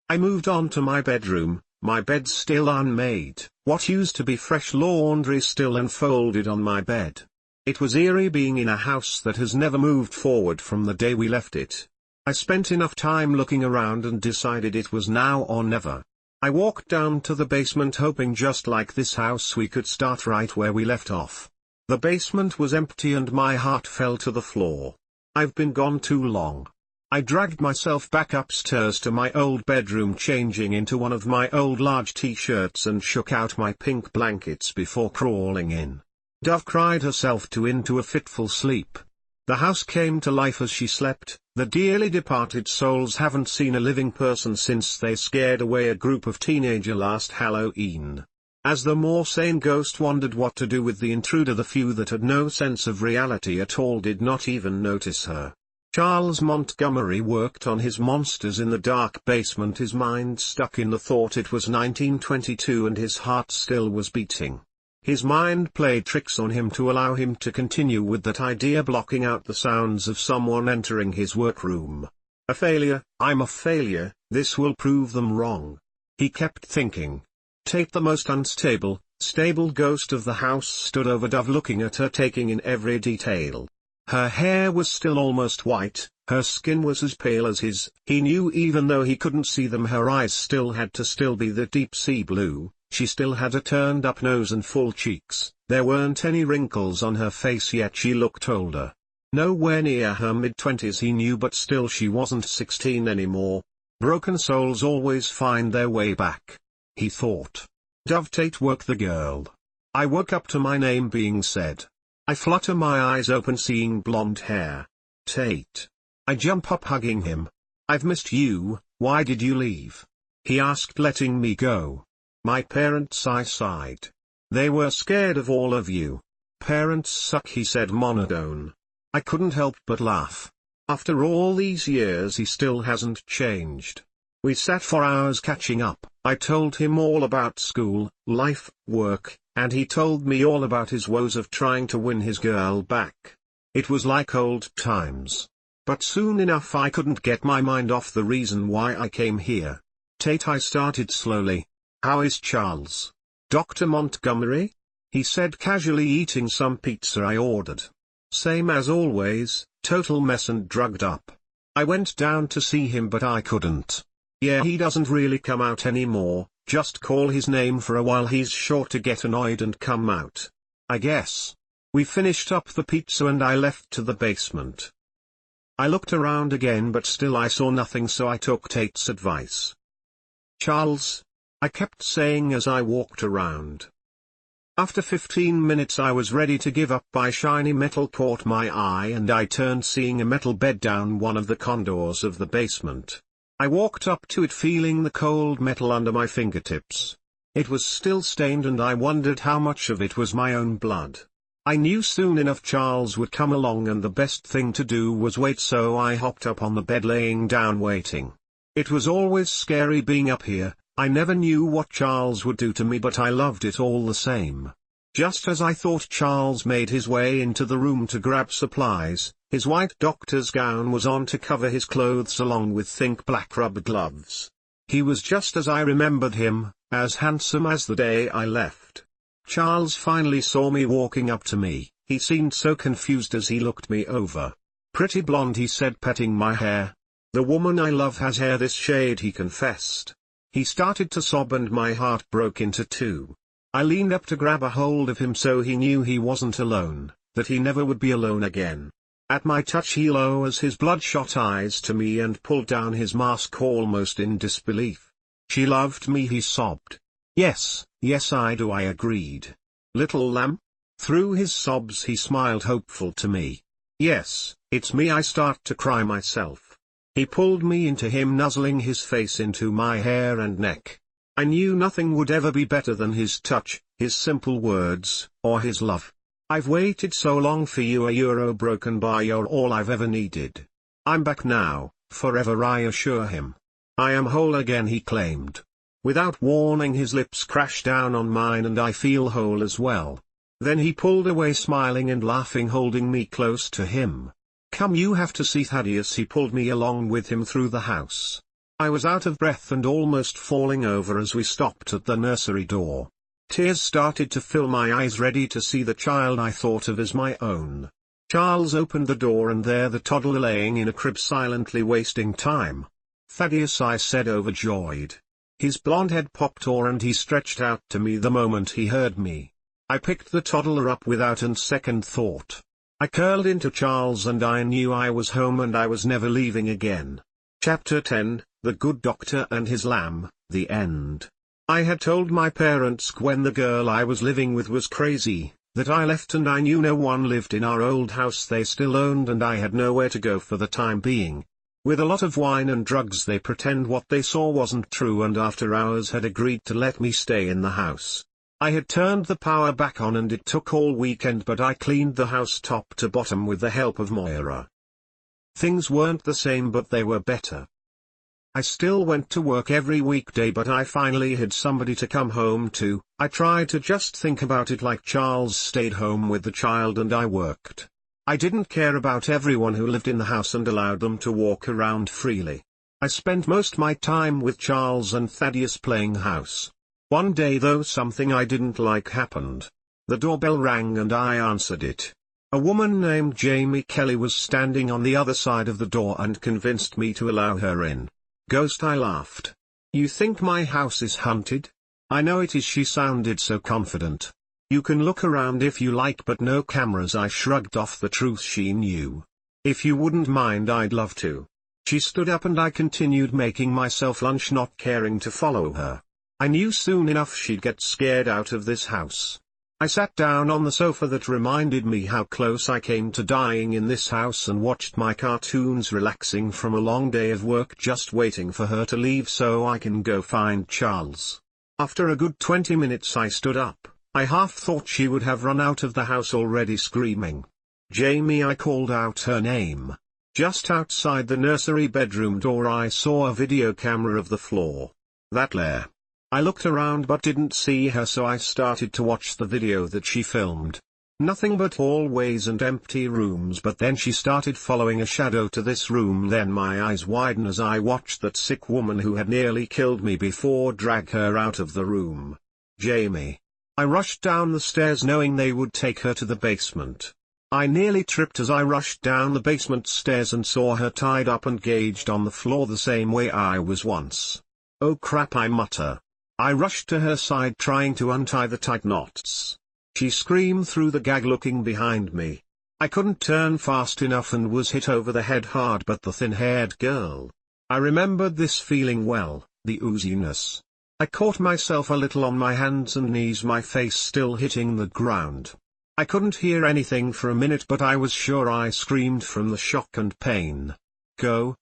I moved on to my bedroom, my bed still unmade, what used to be fresh laundry still unfolded on my bed. It was eerie being in a house that has never moved forward from the day we left it. I spent enough time looking around and decided it was now or never. I walked down to the basement hoping, just like this house, we could start right where we left off. The basement was empty and my heart fell to the floor. I've been gone too long. I dragged myself back upstairs to my old bedroom, changing into one of my old large t-shirts, and shook out my pink blankets before crawling in. Dove cried herself into a fitful sleep. The house came to life as she slept. The dearly departed souls haven't seen a living person since they scared away a group of teenagers last Halloween. As the more sane ghost wondered what to do with the intruder, the few that had no sense of reality at all did not even notice her. Charles Montgomery worked on his monsters in the dark basement, his mind stuck in the thought it was 1922 and his heart still was beating. His mind played tricks on him to allow him to continue with that idea, blocking out the sounds of someone entering his workroom. A failure, I'm a failure, this will prove them wrong. He kept thinking. Tate, the most unstable, stable ghost of the house, stood over Dove, looking at her, taking in every detail. Her hair was still almost white, her skin was as pale as his. He knew even though he couldn't see them, her eyes still had to be the deep sea blue. She still had a turned-up nose and full cheeks. There weren't any wrinkles on her face, yet she looked older. Nowhere near her mid-20s, he knew, but still she wasn't 16 anymore. Broken souls always find their way back, he thought. Dove Tate, woke the girl. I woke up to my name being said. I flutter my eyes open, seeing blonde hair. Tate. I jump up, hugging him. I've missed you. Why did you leave? He asked, letting me go. My parents, I sighed. They were scared of all of you. Parents suck, he said monotone. I couldn't help but laugh. After all these years he still hasn't changed. We sat for hours catching up. I told him all about school, life, work, and he told me all about his woes of trying to win his girl back. It was like old times. But soon enough I couldn't get my mind off the reason why I came here. Tate, I started slowly. How is Charles? Dr. Montgomery? He said casually, eating some pizza I ordered. Same as always, total mess and drugged up. I went down to see him but I couldn't. Yeah, he doesn't really come out anymore, just call his name for a while, he's sure to get annoyed and come out. I guess. We finished up the pizza and I left to the basement. I looked around again but still I saw nothing, so I took Tate's advice. Charles? I kept saying as I walked around. After 15 minutes I was ready to give up. Shiny metal caught my eye and I turned, seeing a metal bed down one of the corridors of the basement. I walked up to it feeling the cold metal under my fingertips. It was still stained and I wondered how much of it was my own blood. I knew soon enough Charles would come along and the best thing to do was wait, so I hopped up on the bed laying down waiting. It was always scary being up here. I never knew what Charles would do to me, but I loved it all the same. Just as I thought, Charles made his way into the room to grab supplies. His white doctor's gown was on to cover his clothes along with thick black rubber gloves. He was just as I remembered him, as handsome as the day I left. Charles finally saw me walking up to me. He seemed so confused as he looked me over. "Pretty blonde," he said, petting my hair. "The woman I love has hair this shade," he confessed. He started to sob and my heart broke into two. I leaned up to grab a hold of him so he knew he wasn't alone, that he never would be alone again. At my touch he lowers his bloodshot eyes to me and pulled down his mask almost in disbelief. "She loved me," he sobbed. Yes, I do," I agreed. "Little lamb?" Through his sobs he smiled hopeful to me. "Yes, it's me." I start to cry myself. He pulled me into him, nuzzling his face into my hair and neck. I knew nothing would ever be better than his touch, his simple words, or his love. "I've waited so long for you, a euro broken bar, you're all I've ever needed. I'm back now, forever," I assure him. "I am whole again," he claimed. Without warning his lips crashed down on mine and I feel whole as well. Then he pulled away smiling and laughing, holding me close to him. "Come, you have to see Thaddeus." He pulled me along with him through the house. I was out of breath and almost falling over as we stopped at the nursery door. Tears started to fill my eyes, ready to see the child I thought of as my own. Charles opened the door and there the toddler laying in a crib silently wasting time. "Thaddeus," I said, overjoyed. His blonde head popped o'er and he stretched out to me the moment he heard me. I picked the toddler up without a second thought. I curled into Charles and I knew I was home and I was never leaving again. Chapter 10, The Good Doctor and His Lamb, The End. I had told my parents Gwen, the girl I was living with, was crazy, that I left and I knew no one lived in our old house they still owned and I had nowhere to go for the time being. With a lot of wine and drugs they pretend what they saw wasn't true and after hours had agreed to let me stay in the house. I had turned the power back on and it took all weekend, but I cleaned the house top to bottom with the help of Moira. Things weren't the same, but they were better. I still went to work every weekday, but I finally had somebody to come home to. I tried to just think about it like Charles stayed home with the child and I worked. I didn't care about everyone who lived in the house and allowed them to walk around freely. I spent most my time with Charles and Thaddeus playing house. One day though, something I didn't like happened. The doorbell rang and I answered it. A woman named Jamie Kelly was standing on the other side of the door and convinced me to allow her in. "Ghost," I laughed. "You think my house is haunted?" "I know it is," she sounded so confident. "You can look around if you like, but no cameras." I shrugged off the truth she knew. "If you wouldn't mind, I'd love to." She stood up and I continued making myself lunch, not caring to follow her. I knew soon enough she'd get scared out of this house. I sat down on the sofa that reminded me how close I came to dying in this house and watched my cartoons, relaxing from a long day of work, just waiting for her to leave so I can go find Charles. After a good 20 minutes I stood up. I half thought she would have run out of the house already screaming. "Jamie," I called out her name. Just outside the nursery bedroom door I saw a video camera of the floor. That there. I looked around but didn't see her, so I started to watch the video that she filmed. Nothing but hallways and empty rooms, but then she started following a shadow to this room. Then my eyes widened as I watched that sick woman who had nearly killed me before drag her out of the room. "Jamie." I rushed down the stairs knowing they would take her to the basement. I nearly tripped as I rushed down the basement stairs and saw her tied up and gauged on the floor the same way I was once. "Oh crap," I mutter. I rushed to her side trying to untie the tight knots. She screamed through the gag looking behind me. I couldn't turn fast enough and was hit over the head hard, but the thin-haired girl. I remembered this feeling well, the ooziness. I caught myself a little on my hands and knees, my face still hitting the ground. I couldn't hear anything for a minute, but I was sure I screamed from the shock and pain. "Go,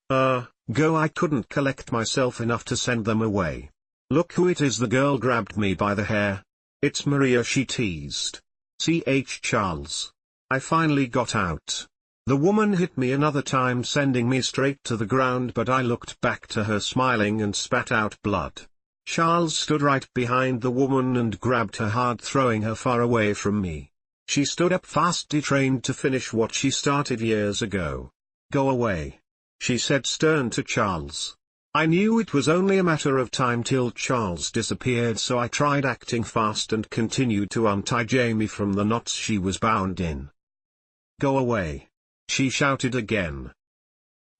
Go, I couldn't collect myself enough to send them away. Look who it is. The girl grabbed me by the hair. It's Maria, she teased. Charles. I finally got out. The woman hit me another time, sending me straight to the ground, but I looked back to her smiling and spat out blood. Charles stood right behind the woman and grabbed her hard, throwing her far away from me. She stood up fast, determined to finish what she started years ago. Go away, she said stern to Charles. I knew it was only a matter of time till Charles disappeared, so I tried acting fast and continued to untie Jamie from the knots she was bound in. Go away, she shouted again.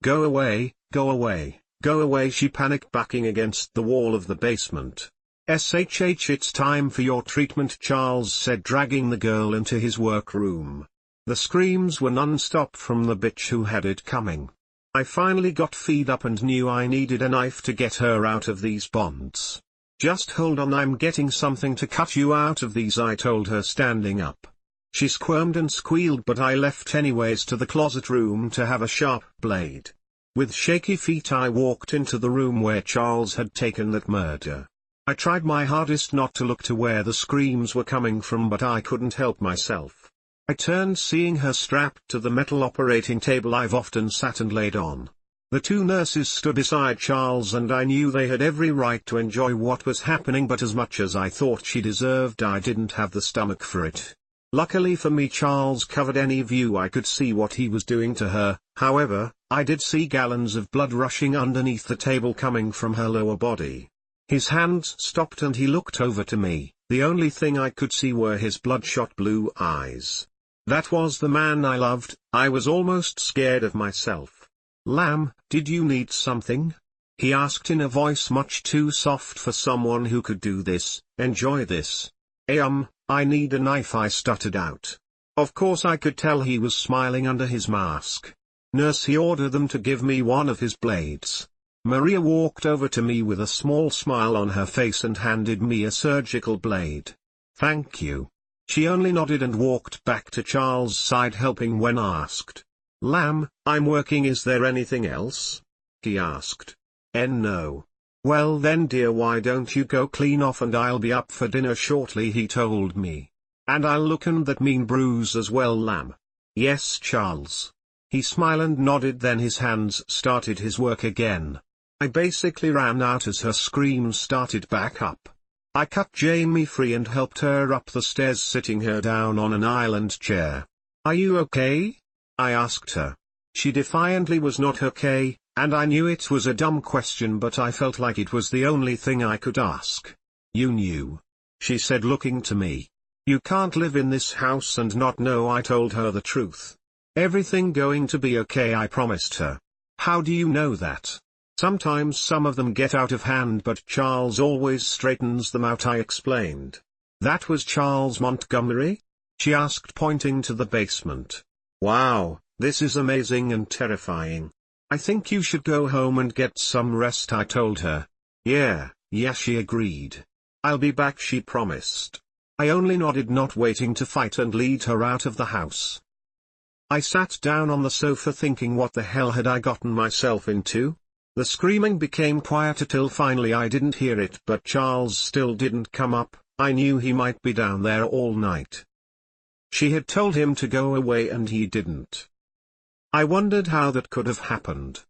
Go away, go away, go away, she panicked, backing against the wall of the basement. SHH, it's time for your treatment, Charles said, dragging the girl into his workroom. The screams were non-stop from the bitch who had it coming. I finally got fed up and knew I needed a knife to get her out of these bonds. Just hold on, I'm getting something to cut you out of these, I told her, standing up. She squirmed and squealed, but I left anyways to the closet room to have a sharp blade. With shaky feet I walked into the room where Charles had taken that murder. I tried my hardest not to look to where the screams were coming from, but I couldn't help myself. I turned, seeing her strapped to the metal operating table I've often sat and laid on. The two nurses stood beside Charles, and I knew they had every right to enjoy what was happening, but as much as I thought she deserved, I didn't have the stomach for it. Luckily for me, Charles covered any view I could see what he was doing to her. However, I did see gallons of blood rushing underneath the table coming from her lower body. His hands stopped and he looked over to me. The only thing I could see were his bloodshot blue eyes. That was the man I loved. I was almost scared of myself. Lamb, did you need something? He asked in a voice much too soft for someone who could do this. Enjoy this. I need a knife, I stuttered out. Of course I could tell he was smiling under his mask. Nurse, he ordered them to give me one of his blades. Maria walked over to me with a small smile on her face and handed me a surgical blade. Thank you. She only nodded and walked back to Charles' side, helping when asked. Lamb, I'm working, is there anything else? He asked. No. Well then dear, why don't you go clean off and I'll be up for dinner shortly, he told me. And I'll look in that mean bruise as well, Lamb. Yes, Charles. He smiled and nodded, then his hands started his work again. I basically ran out as her screams started back up. I cut Jamie free and helped her up the stairs, sitting her down on an island chair. Are you okay? I asked her. She defiantly was not okay, and I knew it was a dumb question, but I felt like it was the only thing I could ask. You knew? She said, looking to me. You can't live in this house and not know. I told her the truth. Everything going to be okay, I promised her. How do you know that? Sometimes some of them get out of hand, but Charles always straightens them out, I explained. That was Charles Montgomery? She asked, pointing to the basement. Wow, this is amazing and terrifying. I think you should go home and get some rest, I told her. Yeah, she agreed. I'll be back, she promised. I only nodded, not waiting to fight and lead her out of the house. I sat down on the sofa thinking, what the hell had I gotten myself into? The screaming became quieter till finally I didn't hear it, but Charles still didn't come up. I knew he might be down there all night. She had told him to go away and he didn't. I wondered how that could have happened.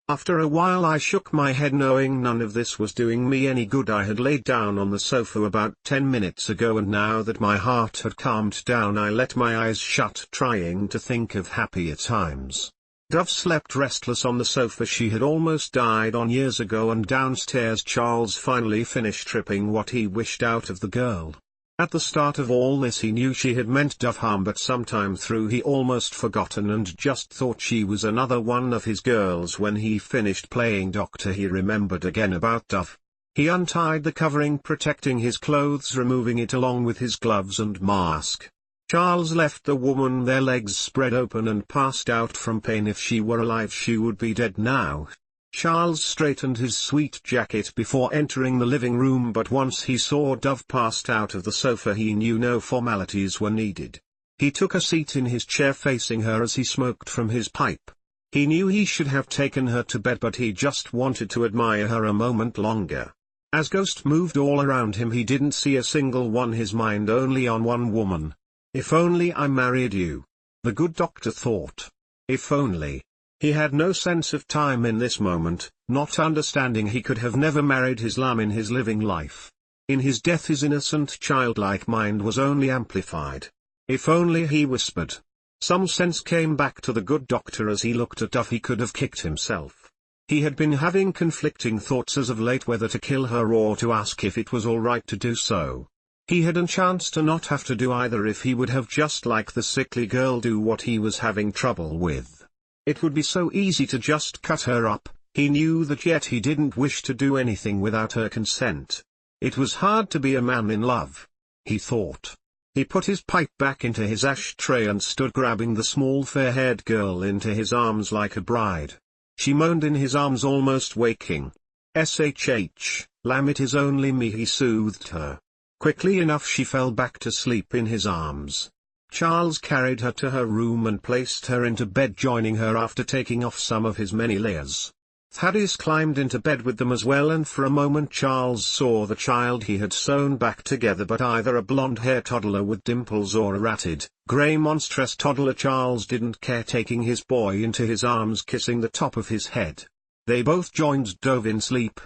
After a while I shook my head, knowing none of this was doing me any good. I had laid down on the sofa about 10 minutes ago, and now that my heart had calmed down I let my eyes shut, trying to think of happier times. Dove slept restless on the sofa she had almost died on years ago, and downstairs Charles finally finished tripping what he wished out of the girl. At the start of all this he knew she had meant Dove harm, but sometime through he almost forgotten and just thought she was another one of his girls. When he finished playing doctor he remembered again about Dove. He untied the covering protecting his clothes, removing it along with his gloves and mask. Charles left the woman, their legs spread open, and passed out from pain. If she were alive she would be dead now. Charles straightened his sweet jacket before entering the living room, but once he saw Dove passed out of the sofa he knew no formalities were needed. He took a seat in his chair facing her as he smoked from his pipe. He knew he should have taken her to bed, but he just wanted to admire her a moment longer. As Ghost moved all around him, he didn't see a single one, his mind only on one woman. If only I married you, the good doctor thought. If only. He had no sense of time in this moment, not understanding he could have never married his lamb in his living life. In his death his innocent childlike mind was only amplified. If only, he whispered. Some sense came back to the good doctor as he looked at Duff. He could have kicked himself. He had been having conflicting thoughts as of late, whether to kill her or to ask if it was all right to do so. He had a chance to not have to do either if he would have just like the sickly girl do what he was having trouble with. It would be so easy to just cut her up. He knew that, yet he didn't wish to do anything without her consent. It was hard to be a man in love, he thought. He put his pipe back into his ashtray and stood grabbing the small fair-haired girl into his arms like a bride. She moaned in his arms, almost waking. "Shh, lamb, it is only me," he soothed her. Quickly enough she fell back to sleep in his arms. Charles carried her to her room and placed her into bed, joining her after taking off some of his many layers. Thaddeus climbed into bed with them as well, and for a moment Charles saw the child he had sewn back together, but either a blonde-haired toddler with dimples or a ratted, grey monstrous toddler. Charles didn't care, taking his boy into his arms, kissing the top of his head. They both dove in sleep.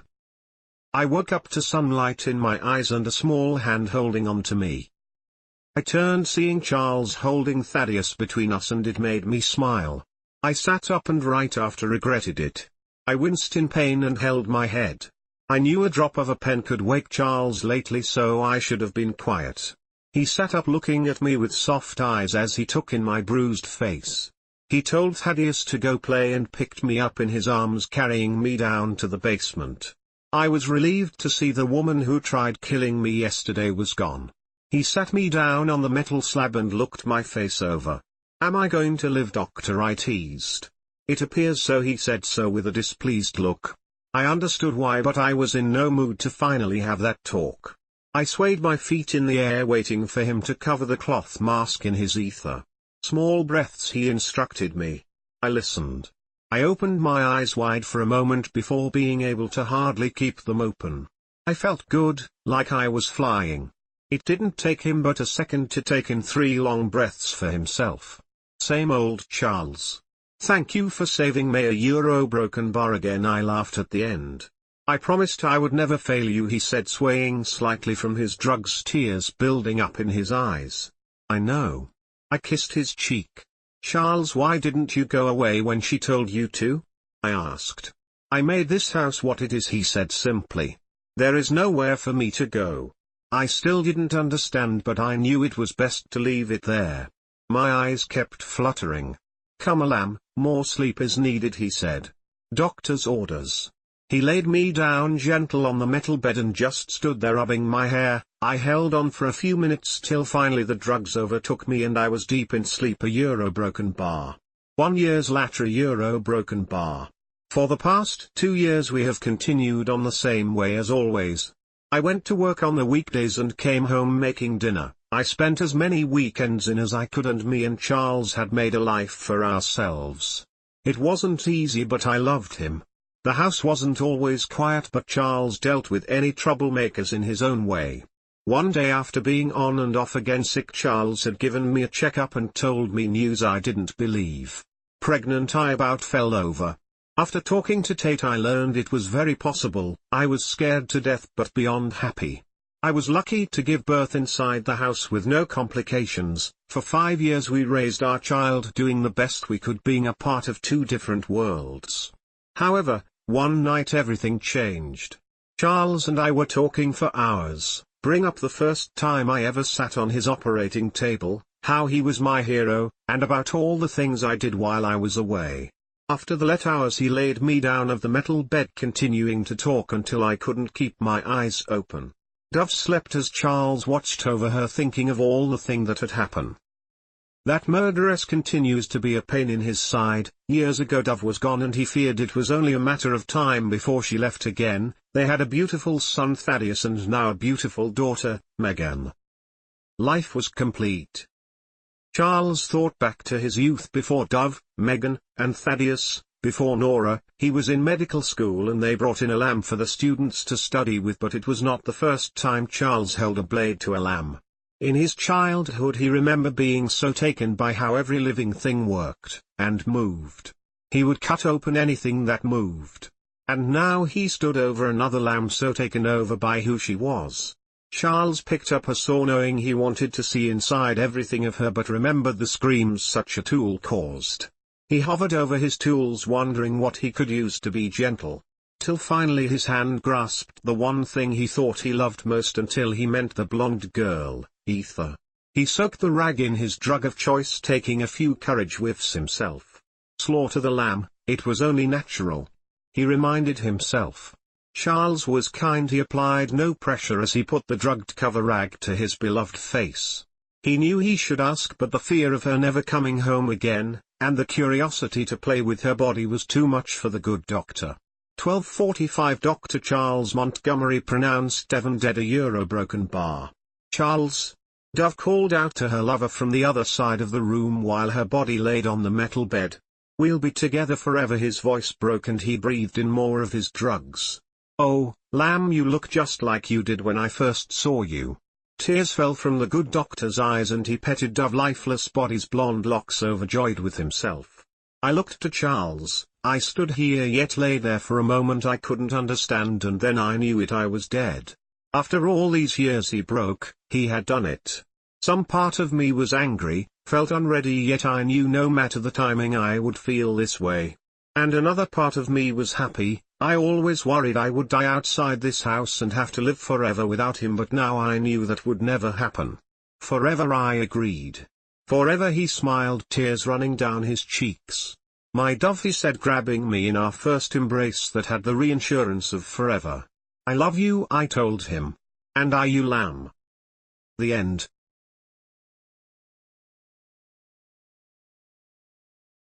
I woke up to sunlight in my eyes and a small hand holding on to me. I turned, seeing Charles holding Thaddeus between us, and it made me smile. I sat up and right after regretted it. I winced in pain and held my head. I knew a drop of a pen could wake Charles lately, so I should have been quiet. He sat up looking at me with soft eyes as he took in my bruised face. He told Thaddeus to go play and picked me up in his arms, carrying me down to the basement. I was relieved to see the woman who tried killing me yesterday was gone. He sat me down on the metal slab and looked my face over. "Am I going to live, doctor?" I teased. "It appears so," he said so with a displeased look. I understood why, but I was in no mood to finally have that talk. I swayed my feet in the air, waiting for him to cover the cloth mask in his ether. "Small breaths," he instructed me. I listened. I opened my eyes wide for a moment before being able to hardly keep them open. I felt good, like I was flying. It didn't take him but a second to take in 3 long breaths for himself. Same old Charles. "Thank you for saving me a broken bar again," I laughed at the end. "I promised I would never fail you," he said, swaying slightly from his drugs, tears building up in his eyes. "I know." I kissed his cheek. "Charles, why didn't you go away when she told you to?" I asked. "I made this house what it is," he said simply. "There is nowhere for me to go." I still didn't understand, but I knew it was best to leave it there. My eyes kept fluttering. "Come, lamb, more sleep is needed," he said. "Doctor's orders." He laid me down gentle on the metal bed and just stood there rubbing my hair. I held on for a few minutes till finally the drugs overtook me and I was deep in sleep. A broken bar. 1 year later, broken bar. For the past 2 years we have continued on the same way as always. I went to work on the weekdays and came home making dinner. I spent as many weekends in as I could, and me and Charles had made a life for ourselves. It wasn't easy, but I loved him. The house wasn't always quiet, but Charles dealt with any troublemakers in his own way. One day, after being on and off again sick, Charles had given me a checkup and told me news I didn't believe. Pregnant, I about fell over. After talking to Tate, I learned it was very possible. I was scared to death but beyond happy. I was lucky to give birth inside the house with no complications. For 5 years we raised our child, doing the best we could, being a part of 2 different worlds. However, one night everything changed. Charles and I were talking for hours, bring up the first time I ever sat on his operating table, how he was my hero, and about all the things I did while I was away. After the late hours he laid me down of the metal bed, continuing to talk until I couldn't keep my eyes open. Dove slept as Charles watched over her, thinking of all the thing that had happened. That murderess continues to be a pain in his side. Years ago Dove was gone and he feared it was only a matter of time before she left again. They had a beautiful son, Thaddeus, and now a beautiful daughter, Megan. Life was complete. Charles thought back to his youth before Dove, Megan, and Thaddeus. Before Nora. He was in medical school and they brought in a lamb for the students to study with, but it was not the first time Charles held a blade to a lamb. In his childhood he remembered being so taken by how every living thing worked, and moved. He would cut open anything that moved. And now he stood over another lamb so taken over by who she was. Charles picked up a saw knowing he wanted to see inside everything of her, but remembered the screams such a tool caused. He hovered over his tools wondering what he could use to be gentle. Till finally his hand grasped the one thing he thought he loved most until he meant the blonde girl, ether. He soaked the rag in his drug of choice, taking a few courage whiffs himself. Slaughter the lamb, it was only natural. He reminded himself. Charles was kind, he applied no pressure as he put the drugged cover rag to his beloved face. He knew he should ask, but the fear of her never coming home again, and the curiosity to play with her body was too much for the good doctor. 12:45 Dr. Charles Montgomery pronounced Devon dead, a broken bar. Charles? Dove called out to her lover from the other side of the room while her body laid on the metal bed. We'll be together forever. His voice broke and he breathed in more of his drugs. Oh, lamb, you look just like you did when I first saw you. Tears fell from the good doctor's eyes and he petted Dove's lifeless body's blonde locks, overjoyed with himself. I looked to Charles. I stood here yet lay there for a moment. I couldn't understand, and then I knew it, I was dead. After all these years he broke, he had done it. Some part of me was angry, felt unready, yet I knew no matter the timing I would feel this way. And another part of me was happy. I always worried I would die outside this house and have to live forever without him, but now I knew that would never happen. Forever, I agreed. Forever, he smiled, tears running down his cheeks. My Dove, he said, grabbing me in our first embrace that had the reassurance of forever. I love you, I told him. And are you, lamb? The end.